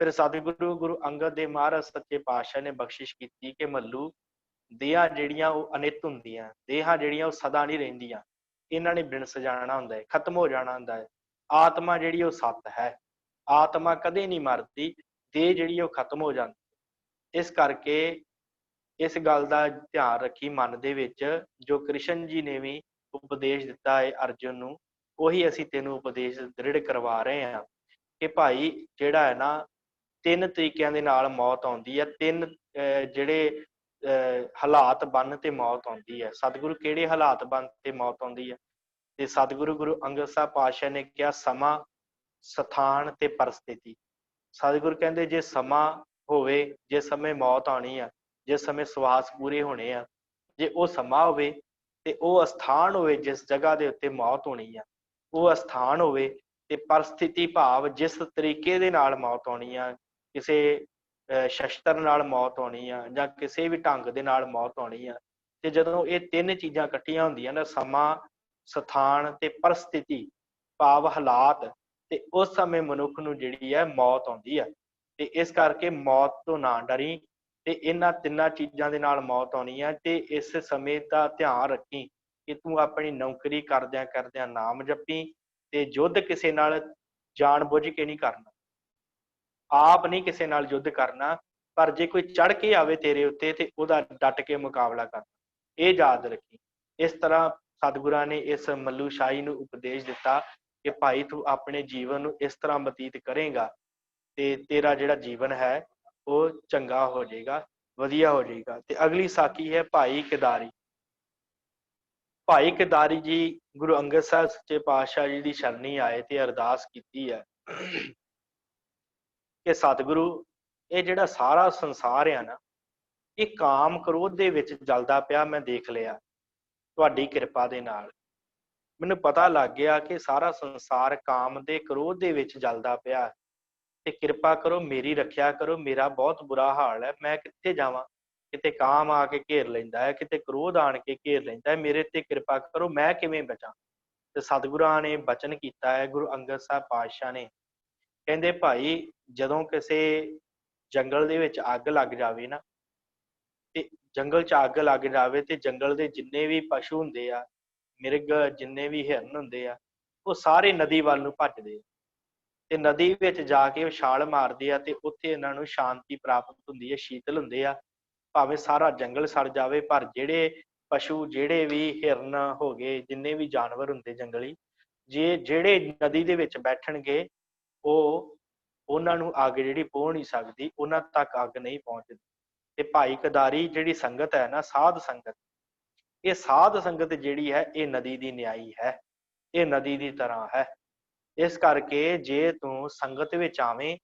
ਫਿਰ ਸਤਿਗੁਰੂ ਗੁਰੂ ਅੰਗਦ ਦੇਵ ਮਹਾਰਾਜ ਸੱਚੇ ਪਾਤਸ਼ਾਹ ਨੇ ਬਖਸ਼ਿਸ਼ ਕੀਤੀ ਕਿ ਮੱਲੂ, ਦੇਹਾਂ ਜਿਹੜੀਆਂ ਉਹ ਅਨਿੱਤ ਹੁੰਦੀਆਂ, ਦੇਹਾਂ ਜਿਹੜੀਆਂ ਉਹ ਸਦਾ ਨਹੀਂ ਰਹਿੰਦੀਆਂ, ਇਹਨਾਂ ਨੇ ਬਿਨਸ ਜਾਣਾ ਹੁੰਦਾ ਹੈ, ਖਤਮ ਹੋ ਜਾਣਾ ਹੁੰਦਾ ਹੈ। ਆਤਮਾ ਜਿਹੜੀ ਉਹ ਸੱਤ ਹੈ, ਆਤਮਾ ਕਦੇ ਨਹੀਂ ਮਰਦੀ, ਦੇਹ ਜਿਹੜੀ ਉਹ ਖਤਮ ਹੋ ਜਾਂਦੀ। ਇਸ ਕਰਕੇ ਇਸ ਗੱਲ ਦਾ ਧਿਆਨ ਰੱਖੀ ਮਨ ਦੇ ਵਿੱਚ, ਜੋ ਕ੍ਰਿਸ਼ਨ ਜੀ ਨੇ ਵੀ ਉਪਦੇਸ਼ ਦਿੱਤਾ ਹੈ ਅਰਜੁਨ ਨੂੰ, ਉਹੀ ਅਸੀਂ ਤੈਨੂੰ ਉਪਦੇਸ਼ ਦ੍ਰਿੜ ਕਰਵਾ ਰਹੇ ਹਾਂ ਕਿ ਭਾਈ ਜਿਹੜਾ ਹੈ ਨਾ, ਤਿੰਨ ਤਰੀਕਿਆਂ ਦੇ ਨਾਲ ਮੌਤ ਆਉਂਦੀ ਹੈ, ਤਿੰਨ ਜਿਹੜੇ ਹਾਲਾਤ ਬਣ ਤੇ ਮੌਤ ਆਉਂਦੀ ਹੈ। ਸਤਿਗੁਰੂ ਕਿਹੜੇ ਹਾਲਾਤ ਬਣ ਤੇ ਮੌਤ ਆਉਂਦੀ ਹੈ? ਤੇ ਸਤਿਗੁਰੂ ਗੁਰੂ ਅੰਗਦ ਸਾਹਿਬ ਪਾਤਸ਼ਾਹ ਨੇ ਕਿਹਾ ਸਮਾਂ, ਸਥਾਨ ਤੇ ਪਰਿਸਥਿਤੀ। ਸਤਿਗੁਰੂ ਕਹਿੰਦੇ ਜੇ ਸਮਾਂ ਹੋਵੇ, ਜਿਸ ਸਮੇਂ ਮੌਤ ਆਉਣੀ ਆ, ਜਿਸ ਸਮੇਂ ਸਵਾਸ ਪੂਰੇ ਹੋਣੇ ਆ, ਜੇ ਉਹ ਸਮਾਂ ਹੋਵੇ, ਤੇ ਉਹ ਅਸਥਾਨ ਹੋਵੇ ਜਿਸ ਜਗ੍ਹਾ ਦੇ ਉੱਤੇ ਮੌਤ ਹੋਣੀ ਆ, ਉਹ ਅਸਥਾਨ ਹੋਵੇ, ਤੇ ਪਰਿਸਥਿਤੀ ਭਾਵ ਜਿਸ ਤਰੀਕੇ ਦੇ ਨਾਲ ਮੌਤ ਆਉਣੀ ਆ, ਕਿਸੇ ਸ਼ਸਤਰ ਨਾਲ ਮੌਤ ਆਉਣੀ ਆ ਜਾਂ ਕਿਸੇ ਵੀ ਢੰਗ ਦੇ ਨਾਲ ਮੌਤ ਆਉਣੀ ਆ। ਤੇ ਜਦੋਂ ਇਹ ਤਿੰਨ ਚੀਜ਼ਾਂ ਇਕੱਠੀਆਂ ਹੁੰਦੀਆਂ ਨਾ, ਸਮਾਂ, ਸਥਾਨ ਤੇ ਪਰਿਸਥਿਤੀ ਭਾਵ ਹਾਲਾਤ, ਤੇ ਉਸ ਸਮੇਂ ਮਨੁੱਖ ਨੂੰ ਜਿਹੜੀ ਹੈ ਮੌਤ ਆਉਂਦੀ ਹੈ। ਤੇ ਇਸ ਕਰਕੇ ਮੌਤ ਤੋਂ ਨਾ ਡਰੀ, ਤੇ ਇਹਨਾਂ ਤਿੰਨਾਂ ਚੀਜ਼ਾਂ ਦੇ ਨਾਲ ਮੌਤ ਆਉਣੀ ਹੈ। ਤੇ ਇਸ ਸਮੇਂ ਦਾ ਧਿਆਨ ਰੱਖੀ ਕਿ ਤੂੰ ਆਪਣੀ ਨੌਕਰੀ ਕਰਦਿਆਂ ਕਰਦਿਆਂ ਨਾਮ ਜਪੀ, ਤੇ ਯੁੱਧ ਕਿਸੇ ਨਾਲ ਜਾਣ ਬੁੱਝ ਕੇ ਨਹੀਂ ਕਰਨਾ, ਆਪ ਨਹੀਂ ਕਿਸੇ ਨਾਲ ਯੁੱਧ ਕਰਨਾ, ਪਰ ਜੇ ਕੋਈ ਚੜ ਕੇ ਆਵੇ ਤੇਰੇ ਉੱਤੇ ਤੇ ਉਹਦਾ ਡਟ ਕੇ ਮੁਕਾਬਲਾ ਕਰਨਾ, ਇਹ ਯਾਦ ਰੱਖੀ। ਇਸ ਤਰ੍ਹਾਂ ਸਤਿਗੁਰਾਂ ਨੇ ਇਸ ਮੱਲੂ ਸ਼ਾਹੀ ਨੂੰ ਉਪਦੇਸ਼ ਦਿੱਤਾ ਕਿ ਭਾਈ ਤੂੰ ਆਪਣੇ ਜੀਵਨ ਨੂੰ ਇਸ ਤਰ੍ਹਾਂ ਬਤੀਤ ਕਰੇਗਾ ਤੇ ਤੇਰਾ ਜਿਹੜਾ ਜੀਵਨ ਹੈ ਉਹ ਚੰਗਾ ਹੋ ਜਾਏਗਾ, ਵਧੀਆ ਹੋ ਜਾਏਗਾ। ਤੇ ਅਗਲੀ ਸਾਖੀ ਹੈ ਭਾਈ ਕਿਦਾਰੀ। ਭਾਈ ਕਿਦਾਰੀ ਜੀ ਗੁਰੂ ਅੰਗਦ ਸਾਹਿਬ ਸੱਚੇ ਪਾਤਸ਼ਾਹ ਜੀ ਦੀ ਸ਼ਰਣੀ ਆਏ ਤੇ ਅਰਦਾਸ ਕੀਤੀ ਹੈ ਕਿ ਸਤਿਗੁਰੂ, ਇਹ ਜਿਹੜਾ ਸਾਰਾ ਸੰਸਾਰ ਆ ਨਾ, ਇਹ ਕਾਮ ਕ੍ਰੋਧ ਦੇ ਵਿੱਚ ਜਲਦਾ ਪਿਆ, ਮੈਂ ਦੇਖ ਲਿਆ ਤੁਹਾਡੀ ਕਿਰਪਾ ਦੇ ਨਾਲ। ਮੈਨੂੰ ਪਤਾ ਲੱਗ ਗਿਆ ਕਿ ਸਾਰਾ ਸੰਸਾਰ ਕਾਮ ਦੇ ਕ੍ਰੋਧ ਦੇ ਵਿੱਚ ਜਲਦਾ ਪਿਆ, ਤੇ ਕਿਰਪਾ ਕਰੋ ਮੇਰੀ ਰੱਖਿਆ ਕਰੋ, ਮੇਰਾ ਬਹੁਤ ਬੁਰਾ ਹਾਲ ਹੈ, ਮੈਂ ਕਿੱਥੇ ਜਾਵਾਂ, ਕਿਤੇ ਕਾਮ ਆ ਕੇ ਘੇਰ ਲੈਂਦਾ ਹੈ, ਕਿਤੇ ਕ੍ਰੋਧ ਆਣ ਕੇ ਘੇਰ ਲੈਂਦਾ ਹੈ, ਮੇਰੇ ਤੇ ਕਿਰਪਾ ਕਰੋ, ਮੈਂ ਕਿਵੇਂ ਬਚਾਂ। ਤੇ ਸਤਿਗੁਰਾਂ ਨੇ ਬਚਨ ਕੀਤਾ ਹੈ ਗੁਰੂ ਅੰਗਦ ਸਾਹਿਬ ਪਾਤਸ਼ਾਹ ਨੇ, ਕਹਿੰਦੇ ਭਾਈ ਜਦੋਂ ਕਿਸੇ ਜੰਗਲ ਦੇ ਵਿੱਚ ਅੱਗ ਲੱਗ ਜਾਵੇ ਨਾ, ਤੇ ਜੰਗਲ 'ਚ ਅੱਗ ਲੱਗ ਜਾਵੇ ਤੇ ਜੰਗਲ ਦੇ ਜਿੰਨੇ ਵੀ ਪਸ਼ੂ ਹੁੰਦੇ ਆ, ਮਿਰਗ, ਜਿੰਨੇ ਵੀ ਹਿਰਨ ਹੁੰਦੇ ਆ, ਉਹ ਸਾਰੇ ਨਦੀ ਵੱਲ ਨੂੰ ਭੱਜਦੇ ਆ, ਤੇ ਨਦੀ ਵਿੱਚ ਜਾ ਕੇ ਉਹ ਛਾਲ ਮਾਰਦੇ ਆ, ਤੇ ਉੱਥੇ ਇਹਨਾਂ ਨੂੰ ਸ਼ਾਂਤੀ ਪ੍ਰਾਪਤ ਹੁੰਦੀ ਹੈ, ਸ਼ੀਤਲ ਹੁੰਦੇ ਆ। ਭਾਵੇਂ ਸਾਰਾ ਜੰਗਲ ਸੜ ਜਾਵੇ, ਪਰ ਜਿਹੜੇ ਪਸ਼ੂ, ਜਿਹੜੇ ਵੀ ਹਿਰਨ ਹੋ ਗਏ, ਜਿੰਨੇ ਵੀ ਜਾਨਵਰ ਹੁੰਦੇ ਜੰਗਲੀ, ਜੇ ਜਿਹੜੇ ਨਦੀ ਦੇ ਵਿੱਚ ਬੈਠਣਗੇ, ਉਹਨਾਂ ਨੂੰ ਅੱਗ ਜਿਹੜੀ ਪਹੁੰਚ ਨਹੀਂ ਸਕਦੀ, ਉਹਨਾਂ ਤੱਕ ਅੱਗ ਨਹੀਂ ਪਹੁੰਚਦੀ। ਤੇ ਭਾਈ ਕਿਦਾਰੀ ਜਿਹੜੀ ਸੰਗਤ ਹੈ ਨਾ, ਸਾਧ ਸੰਗਤ, ਇਹ ਸਾਧ ਸੰਗਤ ਜਿਹੜੀ ਹੈ ਇਹ ਨਦੀ ਦੀ ਨਿਆਈ ਹੈ, ਇਹ ਨਦੀ ਦੀ ਤਰ੍ਹਾਂ ਹੈ। ਇਸ ਕਰਕੇ ਜੇ ਤੂੰ ਸੰਗਤ ਵਿੱਚ ਆਵੇਂ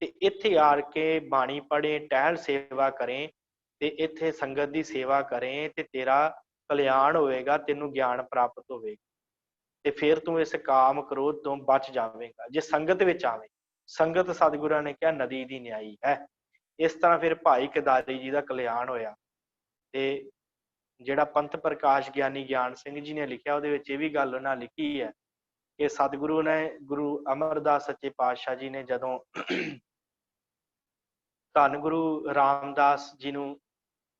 ਤੇ ਇੱਥੇ ਆ ਕੇ ਬਾਣੀ ਪੜ੍ਹੇ, ਟਹਿਲ ਸੇਵਾ ਕਰੇ, ਤੇ ਇੱਥੇ ਸੰਗਤ ਦੀ ਸੇਵਾ ਕਰੇ, ਤੇ ਤੇਰਾ ਕਲਿਆਣ ਹੋਵੇਗਾ, ਤੈਨੂੰ ਗਿਆਨ ਪ੍ਰਾਪਤ ਹੋਵੇਗਾ, ਤੇ ਫਿਰ ਤੂੰ ਇਸ ਕਾਮ ਕ੍ਰੋਧ ਤੋਂ ਬਚ ਜਾਵੇਗਾ ਜੇ ਸੰਗਤ ਵਿੱਚ ਆਵੇਂ। ਸੰਗਤ ਸਤਿਗੁਰਾਂ ਨੇ ਕਿਹਾ ਨਦੀ ਦੀ ਨਿਆਈ ਹੈ। ਇਸ ਤਰ੍ਹਾਂ ਫਿਰ ਭਾਈ ਕਿਦਾਰੀ ਜੀ ਦਾ ਕਲਿਆਣ ਹੋਇਆ। ਤੇ ਜਿਹੜਾ ਪੰਥ ਪ੍ਰਕਾਸ਼ ਗਿਆਨੀ ਗਿਆਨ ਸਿੰਘ ਜੀ ਨੇ ਲਿਖਿਆ, ਉਹਦੇ ਵਿੱਚ ਇਹ ਵੀ ਗੱਲ ਉਹਨਾਂ ਲਿਖੀ ਹੈ ਕਿ ਸਤਿਗੁਰੂ ਨੇ, ਗੁਰੂ ਅਮਰਦਾਸ ਸੱਚੇ ਪਾਤਸ਼ਾਹ ਜੀ ਨੇ ਜਦੋਂ ਧੰਨ ਗੁਰੂ ਰਾਮਦਾਸ ਜੀ ਨੂੰ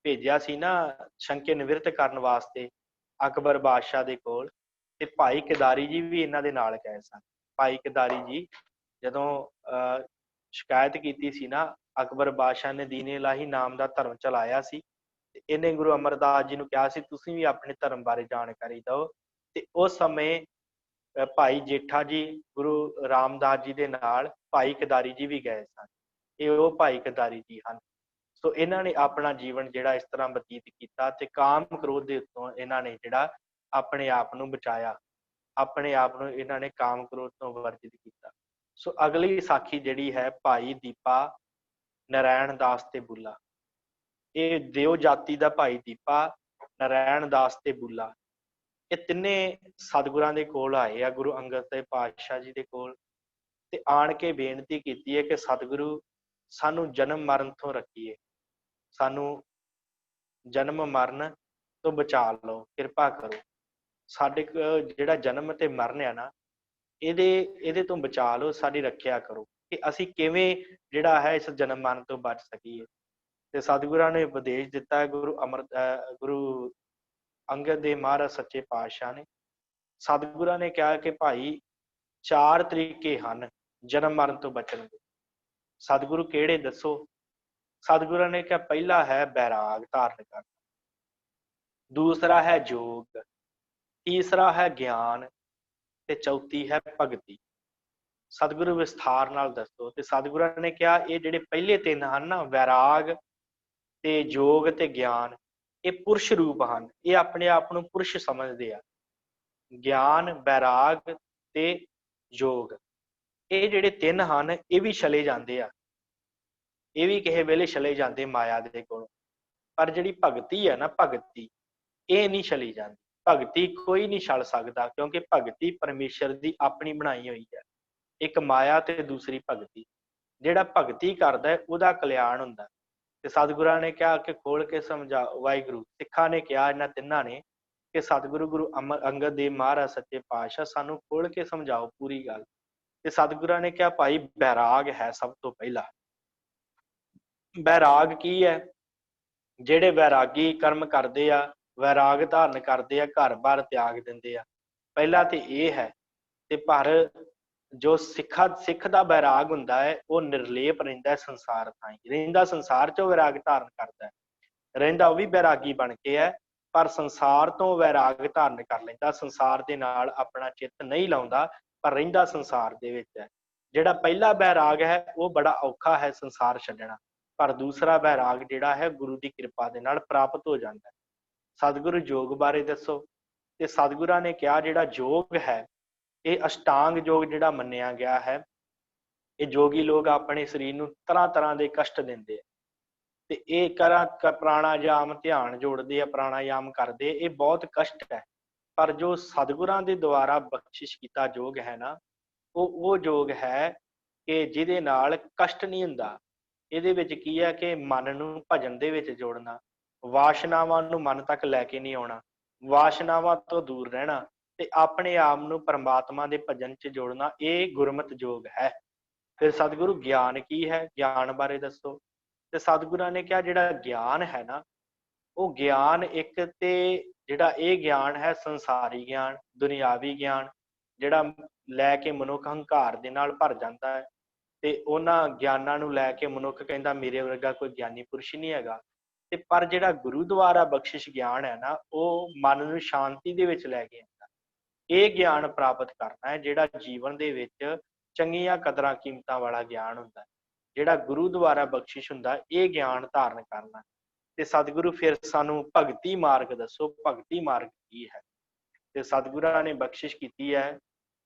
ਭੇਜਿਆ ਸੀ ਨਾ ਸ਼ੰਕੇ ਨਿਵਰਤ ਕਰਨ ਵਾਸਤੇ ਅਕਬਰ ਬਾਦਸ਼ਾਹ ਦੇ ਕੋਲ, ਤੇ ਭਾਈ ਕਿਦਾਰੀ ਜੀ ਵੀ ਇਹਨਾਂ ਦੇ ਨਾਲ ਗਏ ਸਨ। ਭਾਈ ਕਿਦਾਰੀ ਜੀ ਜਦੋਂ ਸ਼ਿਕਾਇਤ ਕੀਤੀ ਸੀ ਨਾ, ਅਕਬਰ ਬਾਦਸ਼ਾਹ ਨੇ ਦੀਨ ਇਲਾਹੀ ਨਾਮ ਦਾ ਧਰਮ ਚਲਾਇਆ ਸੀ, ਇਹਨੇ ਗੁਰੂ ਅਮਰਦਾਸ ਜੀ ਨੂੰ ਕਿਹਾ ਸੀ ਤੁਸੀਂ ਵੀ ਆਪਣੇ ਧਰਮ ਬਾਰੇ ਜਾਣਕਾਰੀ ਦਿਓ। ਤੇ ਉਸ ਸਮੇਂ ਭਾਈ ਜੇਠਾ ਜੀ ਗੁਰੂ ਰਾਮਦਾਸ ਜੀ ਦੇ ਨਾਲ ਭਾਈ ਕਦਾਰੀ ਜੀ ਵੀ ਗਏ ਸਨ। ਇਹ ਉਹ ਭਾਈ ਕਦਾਰੀ ਜੀ ਹਨ। ਸੋ ਇਹਨਾਂ ਨੇ ਆਪਣਾ ਜੀਵਨ ਜਿਹੜਾ ਇਸ ਤਰ੍ਹਾਂ ਬਤੀਤ ਕੀਤਾ ਤੇ ਕਾਮ ਕ੍ਰੋਧ ਦੇ ਉੱਤੋਂ ਇਹਨਾਂ ਨੇ ਜਿਹੜਾ ਆਪਣੇ ਆਪ ਨੂੰ ਬਚਾਇਆ, ਆਪਣੇ ਆਪ ਨੂੰ ਇਹਨਾਂ ਨੇ ਕਾਮ ਕ੍ਰੋਧ ਤੋਂ ਵਰਜਿਤ ਕੀਤਾ। ਸੋ ਅਗਲੀ ਸਾਖੀ ਜਿਹੜੀ ਹੈ ਭਾਈ ਦੀਪਾ ਨਰਾਇਣ ਦਾਸ ਤੇ ਬੁੱਲਾ। ਇਹ ਦਿਓ ਜਾਤੀ ਦਾ ਭਾਈ ਦੀਪਾ, ਨਰਾਇਣ ਦਾਸ ਤੇ ਬੁੱਲਾ, ਇਹ ਤਿੰਨੇ ਸਤਿਗੁਰਾਂ ਦੇ ਕੋਲ ਆਏ ਆ, ਗੁਰੂ ਅੰਗਦ ਦੇਵ ਪਾਤਸ਼ਾਹ ਜੀ ਦੇ ਕੋਲ, ਤੇ ਆਣ ਕੇ ਬੇਨਤੀ ਕੀਤੀ ਹੈ ਕਿ ਸਤਿਗੁਰੂ ਸਾਨੂੰ ਜਨਮ ਮਰਨ ਤੋਂ ਰੱਖੀਏ, ਸਾਨੂੰ ਜਨਮ ਮਰਨ ਤੋਂ ਬਚਾ ਲਓ, ਕਿਰਪਾ ਕਰੋ। ਸਾਡੇ ਜਿਹੜਾ ਜਨਮ ਤੇ ਮਰਨ ਆ ਨਾ, ਇਹਦੇ ਤੋਂ ਬਚਾ ਲਓ, ਸਾਡੀ ਰੱਖਿਆ ਕਰੋ ਕਿ ਅਸੀਂ ਕਿਵੇਂ ਜਿਹੜਾ ਹੈ ਇਸ ਜਨਮ ਮਰਨ ਤੋਂ ਬਚ ਸਕੀਏ। ਤੇ ਸਤਿਗੁਰਾਂ ਨੇ ਉਪਦੇਸ਼ ਦਿੱਤਾ ਹੈ ਗੁਰੂ ਅੰਗਦ ਦੇਵ ਮਹਾਰਾਜ ਸੱਚੇ ਪਾਤਸ਼ਾਹ ਨੇ। ਸਤਿਗੁਰਾਂ ਨੇ ਕਿਹਾ ਕਿ ਭਾਈ 4 ਤਰੀਕੇ ਹਨ ਜਨਮ ਮਰਨ ਤੋਂ ਬਚਣ ਦੇ। ਸਤਿਗੁਰੂ ਕਿਹੜੇ ਦੱਸੋ? ਸਤਿਗੁਰਾਂ ਨੇ ਕਿਹਾ ਪਹਿਲਾ ਹੈ ਬੈਰਾਗ ਧਾਰਨ ਕਰਨਾ, ਦੂਸਰਾ ਹੈ ਯੋਗ, ਤੀਸਰਾ ਹੈ ਗਿਆਨ ਤੇ ਚੌਥੀ ਹੈ ਭਗਤੀ। ਸਤਿਗੁਰੂ ਵਿਸਥਾਰ ਨਾਲ ਦੱਸੋ। ਤੇ ਸਤਿਗੁਰਾਂ ਨੇ ਕਿਹਾ ਇਹ ਜਿਹੜੇ ਪਹਿਲੇ 3 ਹਨ ਨਾ, ਵੈਰਾਗ ਤੇ ਯੋਗ ਤੇ ਗਿਆਨ, ਇਹ ਪੁਰਸ਼ ਰੂਪ ਹਨ, ਇਹ ਆਪਣੇ ਆਪ ਨੂੰ ਪੁਰਸ਼ ਸਮਝਦੇ ਆ। ਗਿਆਨ, ਵੈਰਾਗ ਤੇ ਯੋਗ, ਇਹ ਜਿਹੜੇ 3 ਹਨ ਇਹ ਵੀ ਚਲੇ ਜਾਂਦੇ ਆ, ਇਹ ਵੀ ਕਿਸੇ ਵੇਲੇ ਚਲੇ ਜਾਂਦੇ ਮਾਇਆ ਦੇ ਕੋਲੋਂ। ਪਰ ਜਿਹੜੀ ਭਗਤੀ ਹੈ ਨਾ, ਭਗਤੀ ਇਹ ਨਹੀਂ ਚਲੀ ਜਾਂਦੀ। ਭਗਤੀ ਕੋਈ ਨਹੀਂ ਛੱਡ ਸਕਦਾ, ਕਿਉਂਕਿ ਭਗਤੀ ਪਰਮੇਸ਼ਰ ਦੀ ਆਪਣੀ ਬਣਾਈ ਹੋਈ ਹੈ। ਇੱਕ ਮਾਇਆ ਤੇ ਦੂਸਰੀ ਭਗਤੀ। ਜਿਹੜਾ ਭਗਤੀ ਕਰਦਾ ਹੈ ਉਹਦਾ ਕਲਿਆਣ ਹੁੰਦਾ। ਤੇ ਸਤਿਗੁਰਾਂ ਨੇ ਕਿਹਾ ਕਿ ਖੋਲ ਕੇ ਸਮਝਾ। ਵਾਹਿਗੁਰੂ ਸਿੱਖਾਂ ਨੇ ਕਿਹਾ, ਇਹਨਾਂ ਤਿੰਨਾਂ ਨੇ, ਕਿ ਸਤਿਗੁਰੂ ਗੁਰੂ ਅੰਗਦ ਦੇਵ ਮਹਾਰਾਜ ਸੱਚੇ ਪਾਤਸ਼ਾਹ ਸਾਨੂੰ ਖੋਲ ਕੇ ਸਮਝਾਓ ਪੂਰੀ ਗੱਲ। ਤੇ ਸਤਿਗੁਰਾਂ ਨੇ ਕਿਹਾ ਭਾਈ ਬੈਰਾਗ ਹੈ ਸਭ ਤੋਂ ਪਹਿਲਾ। ਬੈਰਾਗ ਕੀ ਹੈ? ਜਿਹੜੇ ਵੈਰਾਗੀ ਕਰਮ ਕਰਦੇ ਆ, ਵੈਰਾਗ ਧਾਰਨ ਕਰਦੇ ਆ, ਘਰ-ਬਾਰ ਤਿਆਗ ਦਿੰਦੇ ਆ, ਪਹਿਲਾ ਤੇ ਇਹ ਹੈ। ਤੇ ਪਰ ਜੋ ਸਿੱਖ ਦਾ ਵੈਰਾਗ ਹੁੰਦਾ ਹੈ ਉਹ ਨਿਰਲੇਪ ਰਹਿੰਦਾ ਹੈ, ਸੰਸਾਰ ਥਾਈ ਰਹਿੰਦਾ, ਸੰਸਾਰ ਚੋਂ ਵੈਰਾਗ ਧਾਰਨ ਕਰਦਾ ਹੈ, ਰਹਿੰਦਾ ਉਹ ਵੀ ਵੈਰਾਗੀ ਬਣ ਕੇ ਹੈ, ਪਰ ਸੰਸਾਰ ਤੋਂ ਵੈਰਾਗ ਧਾਰਨ ਕਰ ਲੈਂਦਾ। ਸੰਸਾਰ ਦੇ ਨਾਲ ਆਪਣਾ ਚਿੱਤ ਨਹੀਂ ਲਾਉਂਦਾ, ਪਰ ਰਹਿੰਦਾ ਸੰਸਾਰ ਦੇ ਵਿੱਚ ਹੈ। ਜਿਹੜਾ ਪਹਿਲਾ ਵੈਰਾਗ ਹੈ ਉਹ ਬੜਾ ਔਖਾ ਹੈ ਸੰਸਾਰ ਛੱਡਣਾ, ਪਰ ਦੂਸਰਾ ਵੈਰਾਗ ਜਿਹੜਾ ਹੈ ਗੁਰੂ ਦੀ ਕਿਰਪਾ ਦੇ ਨਾਲ ਪ੍ਰਾਪਤ ਹੋ ਜਾਂਦਾ ਹੈ। ਸਤਿਗੁਰੂ ਯੋਗ ਬਾਰੇ ਦੱਸੋ। ਤੇ ਸਤਿਗੁਰਾਂ ਨੇ ਕਿਹਾ ਜਿਹੜਾ ਯੋਗ ਹੈ ਇਹ ਅਸ਼ਟਾਂਗ ਯੋਗ ਜਿਹੜਾ ਮੰਨਿਆ ਗਿਆ ਹੈ। ਇਹ ਯੋਗੀ ਲੋਕ ਆਪਣੇ ਸਰੀਰ ਨੂੰ ਤਰ੍ਹਾਂ ਤਰ੍ਹਾਂ ਦੇ ਕਸ਼ਟ ਦਿੰਦੇ ਆ, ਤੇ ਇਹ ਪ੍ਰਾਣਾਯਾਮ ਧਿਆਨ ਜੋੜਦੇ ਆ, ਪ੍ਰਾਣਾਯਾਮ ਕਰਦੇ, ਇਹ ਬਹੁਤ ਕਸ਼ਟ ਹੈ। ਪਰ ਜੋ ਸਤਿਗੁਰਾਂ ਦੇ ਦੁਆਰਾ ਬਖਸ਼ਿਸ਼ ਕੀਤਾ ਯੋਗ ਹੈ ਨਾ, ਉਹ ਯੋਗ ਹੈ ਕਿ ਜਿਹਦੇ ਨਾਲ ਕਸ਼ਟ ਨਹੀਂ ਹੁੰਦਾ। ਇਹਦੇ ਵਿੱਚ ਕੀ ਹੈ ਕਿ ਮਨ ਨੂੰ ਭਜਨ ਦੇ ਵਿੱਚ ਜੋੜਨਾ, ਵਾਸ਼ਨਾਵਾਂ ਨੂੰ ਮਨ ਤੱਕ ਲੈ ਕੇ ਨਹੀਂ ਆਉਣਾ, ਵਾਸ਼ਨਾਵਾਂ ਤੋਂ ਦੂਰ ਰਹਿਣਾ ਤੇ ਆਪਣੇ ਆਪ ਨੂੰ ਪਰਮਾਤਮਾ ਦੇ ਭਜਨ 'ਚ ਜੋੜਨਾ, ਇਹ ਗੁਰਮਤਿ ਯੋਗ ਹੈ। ਫਿਰ ਸਤਿਗੁਰੂ ਗਿਆਨ ਕੀ ਹੈ? ਗਿਆਨ ਬਾਰੇ ਦੱਸੋ। ਤੇ ਸਤਿਗੁਰਾਂ ਨੇ ਕਿਹਾ ਜਿਹੜਾ ਗਿਆਨ ਹੈ ਨਾ, ਉਹ ਗਿਆਨ ਇੱਕ ਤੇ ਜਿਹੜਾ ਇਹ ਗਿਆਨ ਹੈ ਸੰਸਾਰੀ ਗਿਆਨ, ਦੁਨਿਆਵੀ ਗਿਆਨ, ਜਿਹੜਾ ਲੈ ਕੇ ਮਨੁੱਖ ਹੰਕਾਰ ਦੇ ਨਾਲ ਭਰ ਜਾਂਦਾ ਹੈ। ਤੇ ਉਹਨਾਂ ਗਿਆਨਾਂ ਨੂੰ ਲੈ ਕੇ ਮਨੁੱਖ ਕਹਿੰਦਾ ਮੇਰੇ ਵਰਗਾ ਕੋਈ ਗਿਆਨੀ ਪੁਰਸ਼ ਨਹੀਂ ਹੈਗਾ। ਤੇ ਪਰ ਜਿਹੜਾ ਗੁਰੂ ਦੁਆਰਾ ਬਖਸ਼ਿਸ਼ ਗਿਆਨ ਹੈ ਨਾ, ਉਹ ਮਨ ਨੂੰ ਸ਼ਾਂਤੀ ਦੇ ਵਿੱਚ ਲੈ ਕੇ ਆਉਂਦਾ। ਇਹ ਗਿਆਨ ਪ੍ਰਾਪਤ ਕਰਨਾ ਹੈ ਜਿਹੜਾ ਜੀਵਨ ਦੇ ਵਿੱਚ ਚੰਗੀਆਂ ਕਦਰਾਂ ਕੀਮਤਾਂ ਵਾਲਾ ਗਿਆਨ ਹੁੰਦਾ, ਜਿਹੜਾ ਗੁਰੂ ਦੁਆਰਾ ਬਖਸ਼ਿਸ਼ ਹੁੰਦਾ, ਇਹ ਗਿਆਨ ਧਾਰਨ ਕਰਨਾ। ਤੇ ਸਤਿਗੁਰੂ ਫਿਰ ਸਾਨੂੰ ਭਗਤੀ ਮਾਰਗ ਦੱਸੋ, ਭਗਤੀ ਮਾਰਗ ਕੀ ਹੈ? ਤੇ ਸਤਿਗੁਰਾਂ ਨੇ ਬਖਸ਼ਿਸ਼ ਕੀਤੀ ਹੈ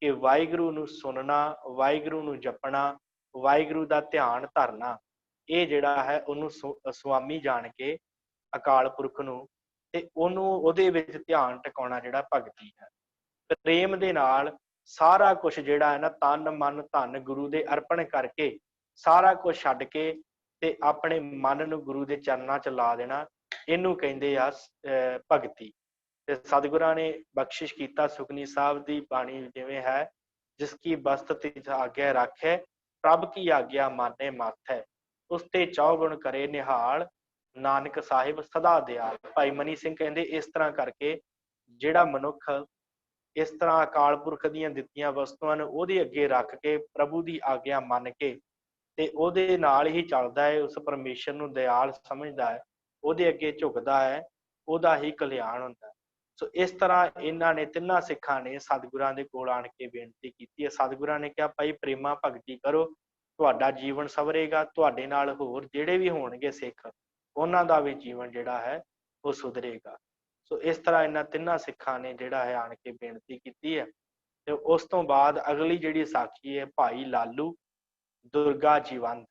ਕਿ ਵਾਹਿਗੁਰੂ ਨੂੰ ਸੁਣਨਾ, ਵਾਹਿਗੁਰੂ ਨੂੰ ਜਪਣਾ, ਵਾਹਿਗੁਰੂ ਦਾ ਧਿਆਨ ਧਰਨਾ, ਇਹ ਜਿਹੜਾ ਹੈ ਉਹਨੂੰ ਸੁਆਮੀ ਜਾਣ ਕੇ ਅਕਾਲ ਪੁਰਖ ਨੂੰ, ਤੇ ਉਹਨੂੰ ਉਹਦੇ ਵਿੱਚ ਧਿਆਨ ਟਿਕਾਉਣਾ ਜਿਹੜਾ ਭਗਤੀ ਹੈ। ਪ੍ਰੇਮ ਦੇ ਨਾਲ ਸਾਰਾ ਕੁਝ ਜਿਹੜਾ ਹੈ ਨਾ, ਤਨ ਮਨ ਧਨ ਗੁਰੂ ਦੇ ਅਰਪਣ ਕਰਕੇ ਸਾਰਾ ਕੁਝ ਛੱਡ ਕੇ ਤੇ ਆਪਣੇ ਮਨ ਨੂੰ ਗੁਰੂ ਦੇ ਚਰਨਾਂ 'ਚ ਲਾ ਦੇਣਾ, ਇਹਨੂੰ ਕਹਿੰਦੇ ਆ ਭਗਤੀ। ਤੇ ਸਤਿਗੁਰਾਂ ਨੇ ਬਖਸ਼ਿਸ਼ ਕੀਤਾ ਸੁਖਨੀ ਸਾਹਿਬ ਦੀ ਬਾਣੀ ਜਿਵੇਂ ਹੈ, ਜਿਸ ਕੀ ਬਸਤ ਤਿਸ ਆਗਿਆ ਰਾਖੈ, ਪ੍ਰਭ ਕੀ ਆਗਿਆ ਮਾਨੇ ਮਾਥੈ, ਉਸ ਤੇ ਚੌਗੁਣ ਕਰੇ ਨਿਹਾਲ, ਨਾਨਕ ਸਾਹਿਬ ਸਦਾ ਦਿਆਲ। ਭਾਈ ਮਨੀ ਸਿੰਘ ਕਹਿੰਦੇ ਇਸ ਤਰ੍ਹਾਂ ਕਰਕੇ ਜਿਹੜਾ ਮਨੁੱਖ ਇਸ ਤਰ੍ਹਾਂ ਅਕਾਲ ਪੁਰਖ ਦੀਆਂ ਦਿੱਤੀਆਂ ਵਸਤੂਆਂ ਨੂੰ ਉਹਦੇ ਅੱਗੇ ਰੱਖ ਕੇ ਪ੍ਰਭੂ ਦੀ ਆਗਿਆ ਮੰਨ ਕੇ ਤੇ ਉਹਦੇ ਨਾਲ ਹੀ ਚੱਲਦਾ ਹੈ, ਉਸ ਪਰਮੇਸ਼ਰ ਨੂੰ ਦਿਆਲ ਸਮਝਦਾ ਹੈ, ਉਹਦੇ ਅੱਗੇ ਝੁਕਦਾ ਹੈ, ਉਹਦਾ ਹੀ ਕਲਿਆਣ ਹੁੰਦਾ ਹੈ। ਸੋ ਇਸ ਤਰ੍ਹਾਂ ਇਹਨਾਂ ਨੇ ਤਿੰਨਾਂ ਸਿੱਖਾਂ ਨੇ ਸਤਿਗੁਰਾਂ ਦੇ ਕੋਲ ਆਣ ਕੇ ਬੇਨਤੀ ਕੀਤੀ ਹੈ। ਸਤਿਗੁਰਾਂ ਨੇ ਕਿਹਾ ਭਾਈ ਪ੍ਰੇਮਾ ਭਗਤੀ ਕਰੋ, ਤੁਹਾਡਾ ਜੀਵਨ ਸਵਰੇਗਾ, ਤੁਹਾਡੇ ਨਾਲ ਹੋਰ ਜਿਹੜੇ ਵੀ ਹੋਣਗੇ ਸਿੱਖ, ਉਹਨਾਂ ਦਾ ਵੀ ਜੀਵਨ ਜਿਹੜਾ ਹੈ ਉਹ ਸੁਧਰੇਗਾ। ਸੋ ਇਸ ਤਰ੍ਹਾਂ ਇਹਨਾਂ ਤਿੰਨਾਂ ਸਿੱਖਾਂ ਨੇ ਜਿਹੜਾ ਹੈ ਆਣ ਕੇ ਬੇਨਤੀ ਕੀਤੀ ਹੈ। ਤੇ ਉਸ ਤੋਂ ਬਾਅਦ ਅਗਲੀ ਜਿਹੜੀ ਸਾਖੀ ਹੈ ਭਾਈ ਲਾਲੂ, ਦੁਰਗਾ ਜੀਵੰਤ।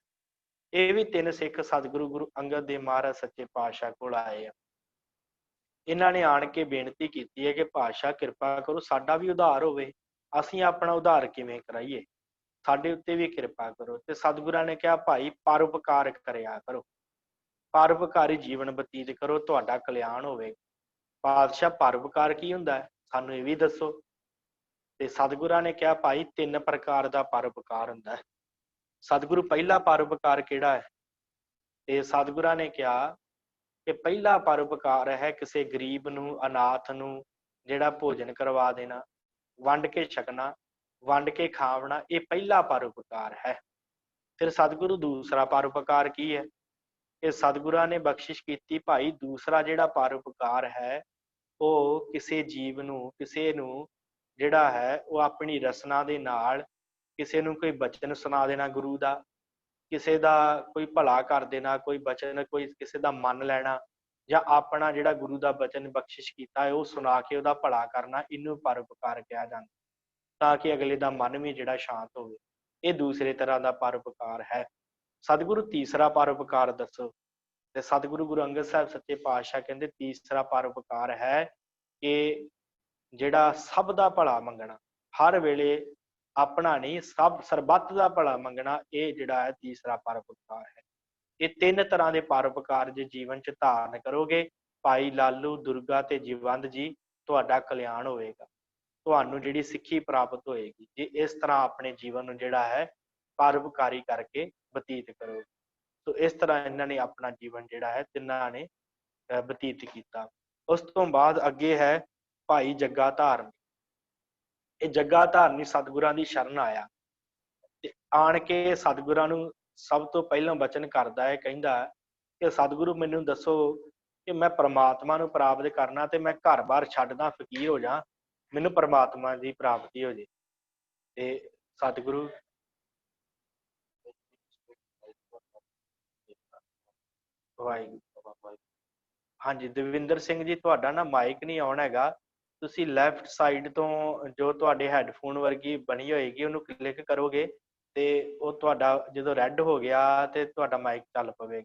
ਇਹ ਵੀ ਤਿੰਨ ਸਿੱਖ ਸਤਿਗੁਰੂ ਗੁਰੂ ਅੰਗਦ ਦੇਵ ਮਹਾਰਾਜ ਸੱਚੇ ਪਾਤਸ਼ਾਹ ਕੋਲ ਆਏ ਆ। ਇਹਨਾਂ ਨੇ ਆਣ ਕੇ ਬੇਨਤੀ ਕੀਤੀ ਹੈ ਕਿ ਪਾਤਸ਼ਾਹ ਕਿਰਪਾ ਕਰੋ, ਸਾਡਾ ਵੀ ਉਧਾਰ ਹੋਵੇ, ਅਸੀਂ ਆਪਣਾ ਉਧਾਰ ਕਿਵੇਂ ਕਰਾਈਏ, ਸਾਡੇ ਉੱਤੇ ਵੀ ਕਿਰਪਾ ਕਰੋ। ਤੇ ਸਤਿਗੁਰਾਂ ਨੇ ਕਿਹਾ ਭਾਈ ਪਰਉਪਕਾਰ ਕਰਿਆ ਕਰੋ, ਪਰਉਪਕਾਰੀ ਜੀਵਨ ਬਤੀਤ ਕਰੋ, ਤੁਹਾਡਾ ਕਲਿਆਣ ਹੋਵੇਗਾ। ਪਾਤਸ਼ਾਹ ਪਰਉਪਕਾਰ ਕੀ ਹੁੰਦਾ ਹੈ, ਸਾਨੂੰ ਇਹ ਵੀ ਦੱਸੋ। ਤੇ ਸਤਿਗੁਰਾਂ ਨੇ ਕਿਹਾ ਭਾਈ ਤਿੰਨ ਪ੍ਰਕਾਰ ਦਾ ਪਰਉਪਕਾਰ ਹੁੰਦਾ ਹੈ। ਸਤਿਗੁਰੂ ਪਹਿਲਾ ਪਰਉਪਕਾਰ ਕਿਹੜਾ ਹੈ? ਤੇ ਸਤਿਗੁਰਾਂ ਨੇ ਕਿਹਾ ਕਿ ਪਹਿਲਾ ਪਰਉਪਕਾਰ ਹੈ ਕਿਸੇ ਗਰੀਬ ਨੂੰ, ਅਨਾਥ ਨੂੰ ਜਿਹੜਾ ਭੋਜਨ ਕਰਵਾ ਦੇਣਾ, ਵੰਡ ਕੇ ਛਕਣਾ, ਵੰਡ ਕੇ ਖਾਵਣਾ, ਇਹ ਪਹਿਲਾ ਪਰਉਪਕਾਰ ਹੈ। ਫਿਰ ਸਤਿਗੁਰੂ ਦੂਸਰਾ ਪਰਉਪਕਾਰ ਕੀ ਹੈ? ਇਹ ਸਤਿਗੁਰਾਂ ਨੇ ਬਖਸ਼ਿਸ਼ ਕੀਤੀ ਭਾਈ ਦੂਸਰਾ ਜਿਹੜਾ ਪਰਉਪਕਾਰ ਹੈ ਉਹ ਕਿਸੇ ਜੀਵ ਨੂੰ, ਕਿਸੇ ਨੂੰ ਜਿਹੜਾ ਹੈ ਉਹ ਆਪਣੀ ਰਸਨਾ ਦੇ ਨਾਲ ਕਿਸੇ ਨੂੰ ਕੋਈ ਬਚਨ ਸੁਣਾ ਦੇਣਾ ਗੁਰੂ ਦਾ, ਕਿਸੇ ਦਾ ਕੋਈ ਭਲਾ ਕਰ ਦੇਣਾ, ਕੋਈ ਬਚਨ, ਕੋਈ ਕਿਸੇ ਦਾ ਮੰਨ ਲੈਣਾ, ਜਾਂ ਆਪਣਾ ਜਿਹੜਾ ਗੁਰੂ ਦਾ ਬਚਨ ਬਖਸ਼ਿਸ਼ ਕੀਤਾ ਹੈ ਉਹ ਸੁਣਾ ਕੇ ਉਹਦਾ ਭਲਾ ਕਰਨਾ, ਇਹਨੂੰ ਪਰਉਪਕਾਰ ਕਿਹਾ ਜਾਂਦਾ, ਤਾਂ ਕਿ ਅਗਲੇ ਦਾ ਮਨ ਵੀ ਜਿਹੜਾ ਸ਼ਾਂਤ ਹੋਵੇ। ਇਹ ਦੂਸਰੇ ਤਰ੍ਹਾਂ ਦਾ ਪਰਉਪਕਾਰ ਹੈ। ਸਤਿਗੁਰੂ ਤੀਸਰਾ ਪਰਉਪਕਾਰ ਦੱਸੋ। ਤੇ ਸਤਿਗੁਰੂ ਗੁਰੂ ਅੰਗਦ ਸਾਹਿਬ ਸੱਚੇ ਪਾਤਸ਼ਾਹ ਕਹਿੰਦੇ ਤੀਸਰਾ ਪਰਉਪਕਾਰ ਹੈ ਕਿ ਜਿਹੜਾ ਸਭ ਦਾ ਭਲਾ ਮੰਗਣਾ, ਹਰ ਵੇਲੇ ਆਪਣਾ ਨਹੀਂ ਸਭ ਸਰਬੱਤ ਦਾ ਭਲਾ ਮੰਗਣਾ, ਇਹ ਜਿਹੜਾ ਹੈ ਤੀਸਰਾ ਪਰਉਪਕਾਰ ਹੈ। ਇਹ ਤਿੰਨ ਤਰ੍ਹਾਂ ਦੇ ਪਰਉਪਕਾਰ ਜੇ ਜੀਵਨ ਚ ਧਾਰਨ ਕਰੋਗੇ ਭਾਈ ਲਾਲੂ, ਦੁਰਗਾ ਤੇ ਜੀਵੰਤ ਜੀ, ਤੁਹਾਡਾ ਕਲਿਆਣ ਹੋਵੇਗਾ, ਤੁਹਾਨੂੰ ਜਿਹੜੀ ਸਿੱਖੀ ਪ੍ਰਾਪਤ ਹੋਏਗੀ ਜੇ ਇਸ ਤਰ੍ਹਾਂ ਆਪਣੇ ਜੀਵਨ ਨੂੰ ਜਿਹੜਾ ਹੈ ਪਰਉਪਕਾਰੀ ਕਰਕੇ ਬਤੀਤ ਕਰੋਗੇ। ਸੋ ਇਸ ਤਰ੍ਹਾਂ ਇਹਨਾਂ ਨੇ ਆਪਣਾ ਜੀਵਨ ਜਿਹੜਾ ਹੈ ਤਿੰਨਾਂ ਨੇ ਬਤੀਤ ਕੀਤਾ। ਉਸ ਤੋਂ ਬਾਅਦ ਅੱਗੇ ਹੈ ਭਾਈ ਜੱਗਾ ਧਾਰਨੀ। ਇਹ ਜੱਗਾ ਧਾਰਨੀ ਸਤਿਗੁਰਾਂ ਦੀ ਸ਼ਰਨ ਆਇਆ ਤੇ ਆਣ ਕੇ ਸਤਿਗੁਰਾਂ ਨੂੰ ਸਭ ਤੋਂ ਪਹਿਲਾਂ ਬਚਨ ਕਰਦਾ ਹੈ, ਕਹਿੰਦਾ ਕਿ ਸਤਿਗੁਰੂ ਮੈਨੂੰ ਦੱਸੋ ਕਿ ਮੈਂ ਪ੍ਰਮਾਤਮਾ ਨੂੰ ਪ੍ਰਾਪਤ ਕਰਨਾ ਤੇ ਮੈਂ ਘਰ-ਬਾਰ ਛੱਡਦਾ ਫਕੀਰ ਹੋ ਜਾ, ਮੈਨੂੰ ਪ੍ਰਮਾਤਮਾ ਦੀ ਪ੍ਰਾਪਤੀ ਹੋ ਜੇ। ਤੇ ਸਤਿਗੁਰੂ ਵਾਹਿਗੁਰੂ। ਹਾਂਜੀ ਦਵਿੰਦਰ ਸਿੰਘ ਜੀ, ਤੁਹਾਡਾ ਨਾ ਮਾਈਕ ਨਹੀਂ ਆਉਣ ਹੈਗਾ, ਤੁਸੀਂ ਲੈਫਟ ਸਾਈਡ ਤੋਂ ਜੋ ਤੁਹਾਡੇ ਹੈਡਫੋਨ ਵਰਗੀ ਬਣੀ ਹੋਏਗੀ ਉਹਨੂੰ ਕਲਿੱਕ ਕਰੋਗੇ ਤੇ ਉਹ ਤੁਹਾਡਾ ਜਦੋਂ ਰੈੱਡ ਹੋ ਗਿਆ ਤੇ ਤੁਹਾਡਾ ਮਾਈਕ ਚੱਲ ਪਵੇਗਾ,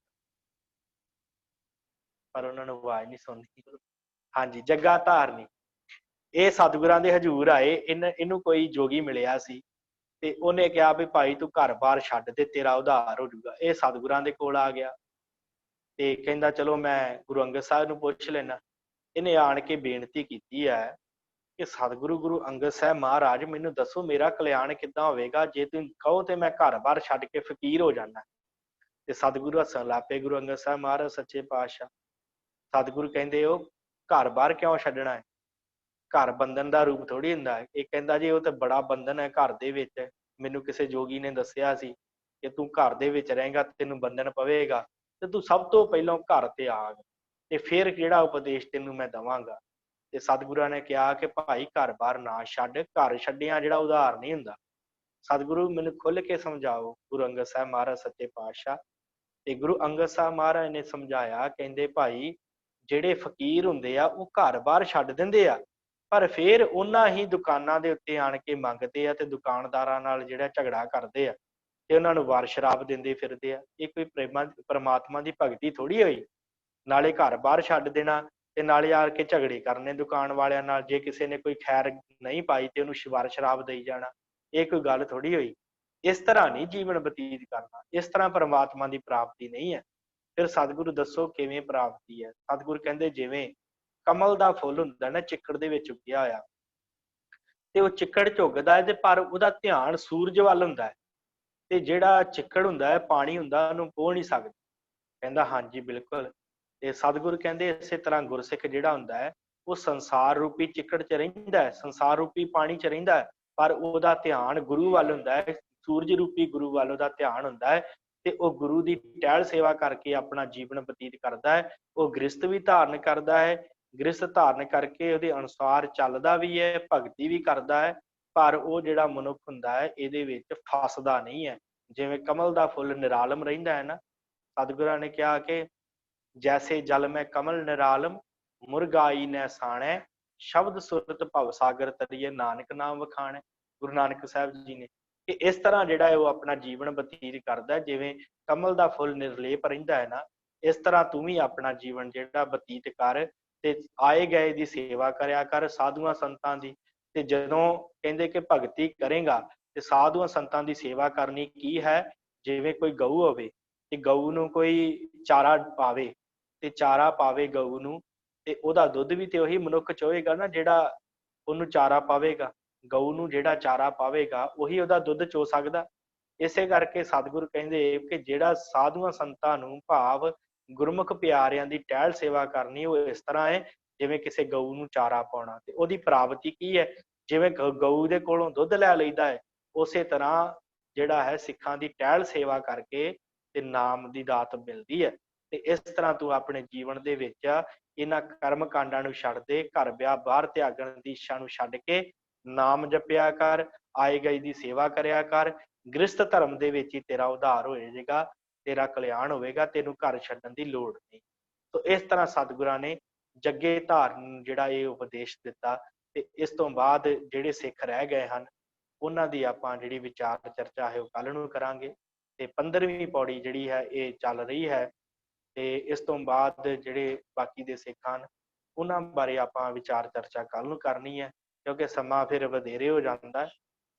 ਪਰ ਉਹਨਾਂ ਨੂੰ ਆਵਾਜ਼ ਨਹੀਂ ਸੁਣਦੀ। ਹਾਂਜੀ ਜੱਗਾ ਧਾਰਨੀ, ਇਹ ਸਤਿਗੁਰਾਂ ਦੇ ਹਜ਼ੂਰ ਆਏ, ਇਹਨੂੰ ਕੋਈ ਜੋਗੀ ਮਿਲਿਆ ਸੀ ਤੇ ਉਹਨੇ ਕਿਹਾ ਵੀ ਭਾਈ ਤੂੰ ਘਰ-ਬਾਰ ਛੱਡ ਦੇ, ਤੇਰਾ ਉਧਾਰ ਹੋ ਜਾਊਗਾ। ਇਹ ਸਤਿਗੁਰਾਂ ਦੇ ਕੋਲ ਆ ਗਿਆ ਤੇ ਕਹਿੰਦਾ ਚਲੋ ਮੈਂ ਗੁਰੂ ਅੰਗਦ ਸਾਹਿਬ ਨੂੰ ਪੁੱਛ ਲੈਣਾ। ਇਹਨੇ ਆਣ ਕੇ ਬੇਨਤੀ ਕੀਤੀ ਹੈ ਕਿ ਸਤਿਗੁਰੂ ਗੁਰੂ ਅੰਗਦ ਸਾਹਿਬ ਮਹਾਰਾਜ ਮੈਨੂੰ ਦੱਸੋ ਮੇਰਾ ਕਲਿਆਣ ਕਿੱਦਾਂ ਹੋਵੇਗਾ, ਜੇ ਤੁਸੀਂ ਕਹੋ ਤੇ ਮੈਂ ਘਰ-ਬਾਰ ਛੱਡ ਕੇ ਫਕੀਰ ਹੋ ਜਾਣਾ। ਤੇ ਸਤਿਗੁਰੂ ਹੱਸਣ ਲੱਗ ਪਏ, ਗੁਰੂ ਅੰਗਦ ਸਾਹਿਬ ਮਹਾਰਾਜ ਸੱਚੇ ਪਾਤਸ਼ਾਹ। ਸਤਿਗੁਰੂ ਕਹਿੰਦੇ ਉਹ ਘਰ-ਬਾਰ ਕਿਉਂ ਛੱਡਣਾ ਹੈ, ਘਰ ਬੰਧਨ ਦਾ ਰੂਪ ਥੋੜੀ ਹੁੰਦਾ ਹੈ। ਇਹ ਕਹਿੰਦਾ ਜੀ ਉਹ ਤੇ ਬੜਾ ਬੰਧਨ ਹੈ ਘਰ ਦੇ ਵਿੱਚ, ਮੈਨੂੰ ਕਿਸੇ ਜੋਗੀ ਨੇ ਦੱਸਿਆ ਸੀ ਕਿ ਤੂੰ ਘਰ ਦੇ ਵਿੱਚ ਰਹੇਗਾ ਤੈਨੂੰ ਬੰਧਨ ਪਵੇਗਾ, ਤੇ ਤੂੰ ਸਭ ਤੋਂ ਪਹਿਲਾਂ ਘਰ ਤੇ ਆ ਤੇ ਫਿਰ ਜਿਹੜਾ ਉਪਦੇਸ਼ ਤੈਨੂੰ ਮੈਂ ਦੇਵਾਂਗਾ। ਤੇ ਸਤਿਗੁਰਾਂ ਨੇ ਕਿਹਾ ਕਿ ਭਾਈ ਘਰ-ਬਾਰ ਨਾ ਛੱਡ, ਘਰ ਛੱਡਿਆ ਜਿਹੜਾ ਉਧਾਰ ਨਹੀਂ ਹੁੰਦਾ। ਸਤਿਗੁਰੂ ਮੈਨੂੰ ਖੁੱਲ ਕੇ ਸਮਝਾਓ, ਗੁਰੂ ਅੰਗਦ ਸਾਹਿਬ ਮਹਾਰਾਜ ਸੱਚੇ ਪਾਤਸ਼ਾਹ। ਤੇ ਗੁਰੂ ਅੰਗਦ ਸਾਹਿਬ ਮਹਾਰਾਜ ਨੇ ਸਮਝਾਇਆ, ਕਹਿੰਦੇ ਭਾਈ ਜਿਹੜੇ ਫਕੀਰ ਹੁੰਦੇ ਆ ਉਹ ਘਰ-ਬਾਰ ਛੱਡ ਦਿੰਦੇ ਆ, ਪਰ ਫਿਰ ਉਹਨਾਂ ਹੀ ਦੁਕਾਨਾਂ ਦੇ ਉੱਤੇ ਆਣ ਕੇ ਮੰਗਦੇ ਆ ਤੇ ਦੁਕਾਨਦਾਰਾਂ ਨਾਲ ਜਿਹੜਾ ਝਗੜਾ ਕਰਦੇ ਆ ਤੇ ਉਹਨਾਂ ਨੂੰ ਵਾਰ ਸ਼ਰਾਬ ਦਿੰਦੇ ਫਿਰਦੇ ਆ। ਇਹ ਕੋਈ ਪ੍ਰਮਾਤਮਾ ਦੀ ਭਗਤੀ ਥੋੜੀ ਹੋਈ, ਨਾਲੇ ਘਰ-ਬਾਰ ਛੱਡ ਦੇਣਾ ਤੇ ਨਾਲੇ ਆ ਕੇ ਝਗੜੇ ਕਰਨੇ ਦੁਕਾਨ ਵਾਲਿਆਂ ਨਾਲ, ਜੇ ਕਿਸੇ ਨੇ ਕੋਈ ਖੈਰ ਨਹੀਂ ਪਾਈ ਤੇ ਉਹਨੂੰ ਵਾਰ ਸ਼ਰਾਬ ਦੇਈ ਜਾਣਾ, ਇਹ ਕੋਈ ਗੱਲ ਥੋੜੀ ਹੋਈ। ਇਸ ਤਰ੍ਹਾਂ ਨਹੀਂ ਜੀਵਨ ਬਤੀਤ ਕਰਨਾ, ਇਸ ਤਰ੍ਹਾਂ ਪ੍ਰਮਾਤਮਾ ਦੀ ਪ੍ਰਾਪਤੀ ਨਹੀਂ ਹੈ। ਫਿਰ ਸਤਿਗੁਰੂ ਦੱਸੋ ਕਿਵੇਂ ਪ੍ਰਾਪਤੀ ਹੈ। ਸਤਿਗੁਰੂ ਕਹਿੰਦੇ ਜਿਵੇਂ ਕਮਲ ਦਾ ਫੁੱਲ ਹੁੰਦਾ ਨਾ ਚਿੱਕੜ ਦੇ ਵਿੱਚ ਉੱਗਿਆ ਹੋਇਆ, ਤੇ ਉਹ ਚਿੱਕੜ ਝੁੱਗਦਾ ਹੈ ਤੇ ਪਰ ਉਹਦਾ ਧਿਆਨ ਸੂਰਜ ਵੱਲ ਹੁੰਦਾ ਹੈ, ਤੇ ਜਿਹੜਾ ਚਿੱਕੜ ਹੁੰਦਾ ਹੈ ਪਾਣੀ ਹੁੰਦਾ ਉਹਨੂੰ ਪੋਹ ਨਹੀਂ ਸਕਦਾ। ਕਹਿੰਦਾ ਹਾਂਜੀ ਬਿਲਕੁਲ। ਤੇ ਸਤਿਗੁਰੂ ਕਹਿੰਦੇ ਇਸੇ ਤਰ੍ਹਾਂ ਗੁਰਸਿੱਖ ਜਿਹੜਾ ਹੁੰਦਾ ਹੈ ਉਹ ਸੰਸਾਰ ਰੂਪੀ ਚਿੱਕੜ ਚ ਰਹਿੰਦਾ ਹੈ, ਸੰਸਾਰ ਰੂਪੀ ਪਾਣੀ ਚ ਰਹਿੰਦਾ ਹੈ, ਪਰ ਉਹਦਾ ਧਿਆਨ ਗੁਰੂ ਵੱਲ ਹੁੰਦਾ ਹੈ, ਸੂਰਜ ਰੂਪੀ ਗੁਰੂ ਵੱਲ ਉਹਦਾ ਧਿਆਨ ਹੁੰਦਾ ਹੈ। ਤੇ ਉਹ ਗੁਰੂ ਦੀ ਟਹਿਲ ਸੇਵਾ ਕਰਕੇ ਆਪਣਾ ਜੀਵਨ ਬਤੀਤ ਕਰਦਾ ਹੈ। ਉਹ ਗ੍ਰਸਤ ਵੀ ਧਾਰਨ ਕਰਦਾ ਹੈ, ਗ੍ਰਸਤ ਧਾਰਨ ਕਰਕੇ ਉਹਦੇ ਅਨੁਸਾਰ ਚੱਲਦਾ ਵੀ ਹੈ, ਭਗਤੀ ਵੀ ਕਰਦਾ ਹੈ, ਪਰ ਉਹ ਜਿਹੜਾ ਮਨੁੱਖ ਹੁੰਦਾ ਹੈ ਇਹਦੇ ਵਿੱਚ ਫਸਦਾ ਨਹੀਂ ਹੈ। ਜਿਵੇਂ ਕਮਲ ਦਾ ਫੁੱਲ ਨਿਰਾਲਮ ਰਹਿੰਦਾ ਹੈ ਨਾ, ਸਤਿਗੁਰਾਂ ਨੇ ਕਿਹਾ ਕਿ ਜੈਸੇ ਜਲ ਮੈਂ ਕਮਲ ਨਿਰਾਲਮ, ਮੁਰਗਾਈ ਨੈ ਸਾਣੈ, ਸ਼ਬਦ ਸੁਰਤ ਭਵ ਸਾਗਰ ਤਰੀਏ, ਨਾਨਕ ਨਾਮ ਵਖਾਣੈ। ਗੁਰੂ ਨਾਨਕ ਸਾਹਿਬ ਜੀ ਨੇ ਕਿ ਇਸ ਤਰ੍ਹਾਂ ਜਿਹੜਾ ਹੈ ਉਹ ਆਪਣਾ ਜੀਵਨ ਬਤੀਤ ਕਰਦਾ, ਜਿਵੇਂ ਕਮਲ ਦਾ ਫੁੱਲ ਨਿਰਲੇਪ ਰਹਿੰਦਾ ਹੈ ਨਾ, ਇਸ ਤਰ੍ਹਾਂ ਤੂੰ ਵੀ ਆਪਣਾ ਜੀਵਨ ਜਿਹੜਾ ਬਤੀਤ ਕਰ ਤੇ ਆਏ ਗਏ ਦੀ ਸੇਵਾ ਕਰਿਆ ਕਰ, ਸਾਧੂਆਂ ਸੰਤਾਂ ਦੀ। ਤੇ ਜਦੋਂ ਕਹਿੰਦੇ ਕਿ ਭਗਤੀ ਕਰੇਗਾ ਤੇ ਸਾਧੂਆਂ ਸੰਤਾਂ ਦੀ ਸੇਵਾ ਕਰਨੀ ਕੀ ਹੈ, ਜਿਵੇਂ ਕੋਈ ਗਊ ਹੋਵੇ ਤੇ ਗਊ ਨੂੰ ਕੋਈ ਚਾਰਾ ਪਾਵੇ, ਤੇ ਚਾਰਾ ਪਾਵੇ ਗਊ ਨੂੰ, ਤੇ ਉਹਦਾ ਦੁੱਧ ਵੀ ਤੇ ਉਹੀ ਮਨੁੱਖ ਚੋਏਗਾ ਨਾ ਜਿਹੜਾ ਉਹਨੂੰ ਚਾਰਾ ਪਾਵੇਗਾ। ਗਊ ਨੂੰ ਜਿਹੜਾ ਚਾਰਾ ਪਾਵੇਗਾ ਉਹੀ ਉਹਦਾ ਦੁੱਧ ਚੋ ਸਕਦਾ। ਇਸੇ ਕਰਕੇ ਸਤਿਗੁਰੂ ਕਹਿੰਦੇ ਕਿ ਜਿਹੜਾ ਸਾਧੂਆਂ ਸੰਤਾਂ ਨੂੰ ਭਾਵ ਗੁਰਮੁਖ ਪਿਆਰਿਆਂ ਦੀ ਟਹਿਲ ਸੇਵਾ ਕਰਨੀ, ਉਹ ਇਸ ਤਰ੍ਹਾਂ ਹੈ ਜਿਵੇਂ ਕਿਸੇ ਗਊ ਨੂੰ ਚਾਰਾ ਪਾਉਣਾ। ਤੇ ਉਹਦੀ ਪ੍ਰਾਪਤੀ ਕੀ ਹੈ, ਜਿਵੇਂ ਗਊ ਦੇ ਕੋਲੋਂ ਦੁੱਧ ਲੈ ਲਈਦਾ ਹੈ, ਉਸੇ ਤਰ੍ਹਾਂ ਜਿਹੜਾ ਹੈ ਸਿੱਖਾਂ ਦੀ ਟਹਿਲ ਸੇਵਾ ਕਰਕੇ ਤੇ ਨਾਮ ਦੀ ਦਾਤ ਮਿਲਦੀ ਹੈ। ਤੇ ਇਸ ਤਰ੍ਹਾਂ ਤੂੰ ਆਪਣੇ ਜੀਵਨ ਦੇ ਵਿੱਚ ਇਹਨਾਂ ਕਰਮ ਕਾਂਡਾਂ ਨੂੰ ਛੱਡ ਦੇ, ਘਰ ਵਿਆਹ ਬਾਹਰ ਤਿਆਗਣ ਦੀ ਇੱਛਾ ਨੂੰ ਛੱਡ ਕੇ ਨਾਮ ਜਪਿਆ ਕਰ, ਆਏ ਗਏ ਦੀ ਸੇਵਾ ਕਰਿਆ ਕਰ। ਗ੍ਰਸਤ ਧਰਮ ਦੇ ਵਿੱਚ ਹੀ ਤੇਰਾ ਉਧਾਰ ਹੋ ਜਾਏਗਾ, ਤੇਰਾ ਕਲਿਆਣ ਹੋਵੇਗਾ, ਤੈਨੂੰ ਘਰ ਛੱਡਣ ਦੀ ਲੋੜ ਨਹੀਂ। ਤੋ ਇਸ ਤਰ੍ਹਾਂ ਸਤਿਗੁਰਾਂ ਨੇ ਜੱਗੇ ਧਾਰਨ ਜਿਹੜਾ ਇਹ ਉਪਦੇਸ਼ ਦਿੱਤਾ। ਤੇ ਇਸ ਤੋਂ ਬਾਅਦ ਜਿਹੜੇ ਸਿੱਖ ਰਹਿ ਗਏ ਹਨ ਉਹਨਾਂ ਦੀ ਆਪਾਂ ਜਿਹੜੀ ਵਿਚਾਰ ਚਰਚਾ ਹੈ ਉਹ ਕੱਲ ਨੂੰ ਕਰਾਂਗੇ। ਤੇ 15ਵੀਂ ਪੌੜੀ ਜਿਹੜੀ ਹੈ ਇਹ ਚੱਲ ਰਹੀ ਹੈ, ਤੇ ਇਸ ਤੋਂ ਬਾਅਦ ਜਿਹੜੇ ਬਾਕੀ ਦੇ ਸਿੱਖ ਹਨ ਉਹਨਾਂ ਬਾਰੇ ਆਪਾਂ ਵਿਚਾਰ ਚਰਚਾ ਕੱਲ ਨੂੰ ਕਰਨੀ ਹੈ, ਕਿਉਂਕਿ ਸਮਾਂ ਫਿਰ ਵਧੇਰੇ ਹੋ ਜਾਂਦਾ ਹੈ।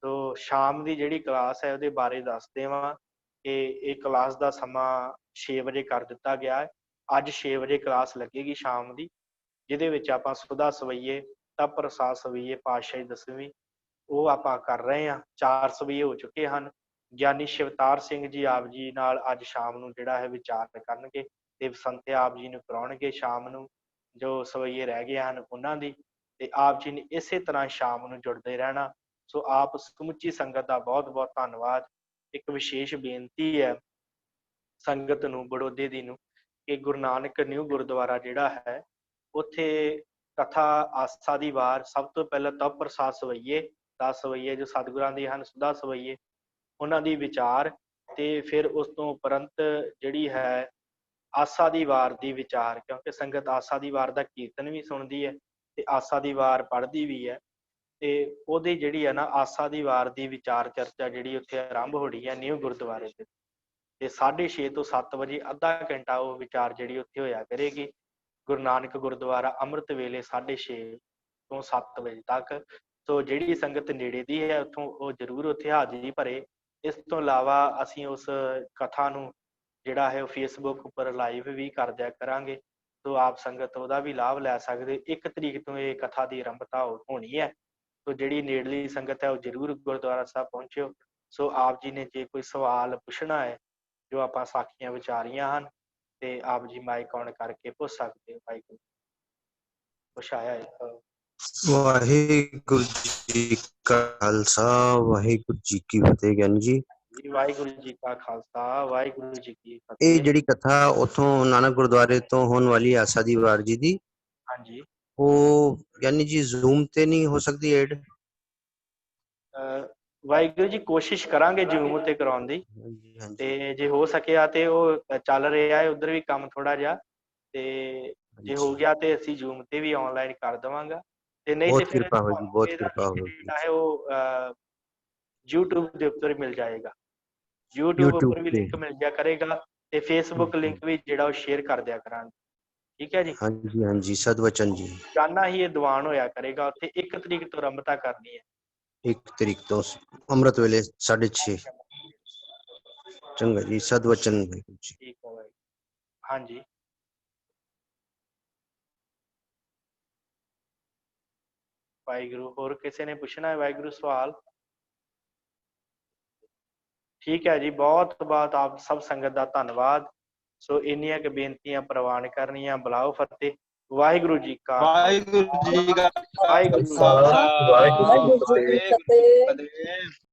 ਤੋ ਸ਼ਾਮ ਦੀ ਜਿਹੜੀ ਕਲਾਸ ਹੈ ਉਹਦੇ ਬਾਰੇ ਦੱਸ ਦੇਵਾਂ ਕਿ ਇਹ ਕਲਾਸ ਦਾ ਸਮਾਂ 6 ਵਜੇ ਕਰ ਦਿੱਤਾ ਗਿਆ ਹੈ। ਅੱਜ 6 ਵਜੇ ਕਲਾਸ ਲੱਗੇਗੀ ਸ਼ਾਮ ਦੀ, ਜਿਹਦੇ ਵਿੱਚ ਆਪਾਂ ਸੁਦਾ ਸਵਈਏ ਤਪ ਪ੍ਰਸਾਦ ਸਵਈਏ ਪਾਤਸ਼ਾਹੀ 10ਵੀਂ ਉਹ ਆਪਾਂ ਕਰ ਰਹੇ ਹਾਂ। 4 ਸਵਈਏ ਹੋ ਚੁੱਕੇ ਹਨ। ਗਿਆਨੀ ਸ਼ਿਵਤਾਰ ਸਿੰਘ ਜੀ ਆਪ ਜੀ ਨਾਲ ਅੱਜ ਸ਼ਾਮ ਨੂੰ ਜਿਹੜਾ ਹੈ ਵਿਚਾਰ ਕਰਨਗੇ, ਤੇ ਸੰਤ ਆਪ ਜੀ ਨੂੰ ਕਰਾਉਣਗੇ ਸ਼ਾਮ ਨੂੰ ਜੋ ਸਵਈਏ ਰਹਿ ਗਏ ਹਨ ਉਹਨਾਂ ਦੀ। ਤੇ ਆਪ ਜੀ ਨੇ ਇਸੇ ਤਰ੍ਹਾਂ ਸ਼ਾਮ ਨੂੰ ਜੁੜਦੇ ਰਹਿਣਾ। ਸੋ ਆਪ ਸਮੁੱਚੀ ਸੰਗਤ ਦਾ ਬਹੁਤ ਬਹੁਤ ਧੰਨਵਾਦ। ਇੱਕ ਵਿਸ਼ੇਸ਼ ਬੇਨਤੀ ਹੈ ਸੰਗਤ ਨੂੰ, ਬੜੌਦੇ ਦੀ ਨੂੰ, ਕਿ ਗੁਰੂ ਨਾਨਕ ਨਿਊ ਗੁਰਦੁਆਰਾ ਜਿਹੜਾ ਹੈ ਉੱਥੇ ਕਥਾ ਆਸਾ ਦੀ ਵਾਰ ਸਭ ਤੋਂ ਪਹਿਲਾਂ ਤਪ ਪ੍ਰਸਾਦ ਸਵਈਏ 10 ਸਵਈਏ ਜੋ ਸਤਿਗੁਰਾਂ ਦੀ ਹਨ, ਸੁਦਾ ਸਵਈਏ ਉਹਨਾਂ ਦੀ ਵਿਚਾਰ, ਤੇ ਫਿਰ ਉਸ ਤੋਂ ਉਪਰੰਤ ਜਿਹੜੀ ਹੈ ਆਸਾ ਦੀ ਵਾਰ ਦੀ ਵਿਚਾਰ, ਕਿਉਂਕਿ ਸੰਗਤ ਆਸਾ ਦੀ ਵਾਰ ਦਾ ਕੀਰਤਨ ਵੀ ਸੁਣਦੀ ਹੈ ਤੇ ਆਸਾ ਦੀ ਵਾਰ ਪੜ੍ਹਦੀ ਵੀ ਹੈ। ਤੇ ਉਹਦੀ ਜਿਹੜੀ ਹੈ ਨਾ ਆਸਾ ਦੀ ਵਾਰ ਦੀ ਵਿਚਾਰ ਚਰਚਾ ਜਿਹੜੀ ਉੱਥੇ ਆਰੰਭ ਹੋ ਰਹੀ ਹੈ ਨਿਊ ਗੁਰਦੁਆਰੇ ਤੇ 6:30 ਤੋਂ 7 ਵਜੇ ਅੱਧਾ ਘੰਟਾ ਉਹ ਵਿਚਾਰ ਜਿਹੜੀ ਉੱਥੇ ਹੋਇਆ ਕਰੇਗੀ। ਗੁਰੂ ਨਾਨਕ ਗੁਰਦੁਆਰਾ ਅੰਮ੍ਰਿਤ ਵੇਲੇ 6:30 ਤੋਂ 7 ਵਜੇ ਤੱਕ। ਸੋ ਜਿਹੜੀ ਸੰਗਤ ਨੇੜੇ ਦੀ ਹੈ ਉੱਥੋਂ ਉਹ ਜ਼ਰੂਰ ਉੱਥੇ ਹਾਜ਼ਰੀ ਭਰੇ। ਇਸ ਤੋਂ ਇਲਾਵਾ ਅਸੀਂ ਉਸ ਕਥਾ ਨੂੰ ਜਿਹੜਾ ਹੈ ਉਹ ਫੇਸਬੁੱਕ ਉੱਪਰ ਲਾਈਵ ਵੀ ਕਰ ਦਿਆ ਕਰਾਂਗੇ, ਸੋ ਆਪ ਸੰਗਤ ਉਹਦਾ ਵੀ ਲਾਭ ਲੈ ਸਕਦੇ। 1 ਤਰੀਕ ਤੋਂ ਇਹ ਕਥਾ ਦੀ ਆਰੰਭਤਾ ਹੋਣੀ ਹੈ। ਸੋ ਜਿਹੜੀ ਨੇੜਲੀ ਸੰਗਤ ਹੈ ਉਹ ਜ਼ਰੂਰ ਗੁਰਦੁਆਰਾ ਸਾਹਿਬ ਪਹੁੰਚਿਓ। ਸੋ ਆਪ ਜੀ ਨੇ ਜੇ ਕੋਈ ਸਵਾਲ ਪੁੱਛਣਾ ਹੈ ਜੋ ਆਪਾਂ ਸਾਖੀਆਂ ਵਿਚਾਰੀਆਂ ਹਨ ਤੇ ਆਪ ਜੀ ਮਾਈਕ ਔਨ ਕਰਕੇ ਪੁੱਛ ਸਕਦੇ ਹੋ। ਵਾਹਿਗੁਰੂ ਕੁਛ ਆਇਆ ਹੈ। ਵਾਹਿਗੁਰੂ ਜੀ ਕਾ ਖਾਲਸਾ, ਵਾਹਿਗੁਰੂ ਜੀ ਕੀ ਫਤਿਹ। ਗਿਆਨੀ ਜੀ, ਵਾਹਿਗੁਰੂ ਜੀ ਕਾ ਖਾਲਸਾ, ਵਾਹਿਗੁਰੂ ਜੀ ਕੀ ਫਤਿਹ। ਇਹ ਜਿਹੜੀ ਕਥਾ ਉੱਥੋਂ ਨਾਨਕ ਗੁਰਦੁਆਰੇ ਤੋਂ ਹੋਣ ਵਾਲੀ ਆਸਾ ਦੀ ਵਾਰ ਜੀ ਦੀ, ਹਾਂਜੀ, ਉਹ ਗਿਆਨੀ ਜੀ ਜ਼ੂਮ ਤੇ ਨਹੀਂ ਹੋ ਸਕਦੀ ਐਡ? ਵਾਹਿਗੁਰੂ ਜੀ ਕੋਸ਼ਿਸ਼ ਕਰਾਂਗੇ ਜ਼ੂਮ ਤੇ ਕਰਾਉਣ ਦੀ, ਤੇ ਜੇ ਹੋ ਸਕਿਆ ਤੇ ਉਹ ਚੱਲ ਰਿਹਾ ਹੈ ਉਧਰ ਵੀ ਕੰਮ ਥੋੜਾ ਜਿਹਾ, ਤੇ ਜੇ ਹੋ ਗਿਆ ਤੇ ਅਸੀਂ ਜ਼ੂਮ ਤੇ ਵੀ ਆਨਲਾਈਨ ਕਰ ਦੇਵਾਂਗਾ। ਤੇ ਨਹੀਂ ਤੇ ਫਿਰ ਬਹੁਤ ਕਿਰਪਾ ਹੋਵੇਗੀ। ਜਿਹੜਾ ਹੈ ਉਹ YouTube ਦੇ ਉੱਪਰ ਮਿਲ ਜਾਏਗਾ, YouTube ਉੱਪਰ ਵੀ ਲਿੰਕ ਮਿਲ ਜਾ ਕਰੇਗਾ, ਤੇ Facebook ਲਿੰਕ ਵੀ ਜਿਹੜਾ ਉਹ ਸ਼ੇਅਰ ਕਰ ਦਿਆ ਕਰਾਂਗੇ। ਠੀਕ ਹੈ ਜੀ। ਹਾਂਜੀ ਹਾਂਜੀ, ਸਦਵਚਨ ਜੀ। ਜਾਨਾ ਹੀ ਇਹ ਦੀਵਾਨ ਹੋਇਆ ਕਰੇਗਾ ਉੱਥੇ। 1 ਤਰੀਕ ਤੋਂ ਆਰੰਭਤਾ ਕਰਨੀ ਹੈ। 1 ਤਰੀਕ ਤੋਂ ਅੰਮ੍ਰਿਤ ਵੇਲੇ 6:30। ਚੰਗਾ ਜੀ, ਸਦਵਚਨ। ਠੀਕ ਹੈ ਭਾਈ। ਹਾਂਜੀ, ਵਾਹਿਗੁਰੂ। ਹੋਰ ਕਿਸੇ ਨੇ ਪੁੱਛਣਾ ਹੈ ਵਾਹਿਗੁਰੂ ਸਵਾਲ? ਠੀਕ ਹੈ ਜੀ, ਬਹੁਤ ਬਹੁਤ ਆਪ ਸਭ ਸੰਗਤ ਦਾ ਧੰਨਵਾਦ। ਸੋ ਇੰਨੀਆਂ ਕੁ ਬੇਨਤੀਆਂ ਪ੍ਰਵਾਨ ਕਰਨੀਆਂ। ਬੁਲਾਓ ਫਤਿਹ। ਵਾਹਿਗੁਰੂ ਜੀ ਕਾ ਵਾਹਿਗੁਰੂ ਜੀ ਕਾ ਵਾਹਿਗੁਰੂ ਖਾਲਸਾ, ਵਾਹਿਗੁਰੂ ਜੀ ਕੀ ਫਤਿਹ।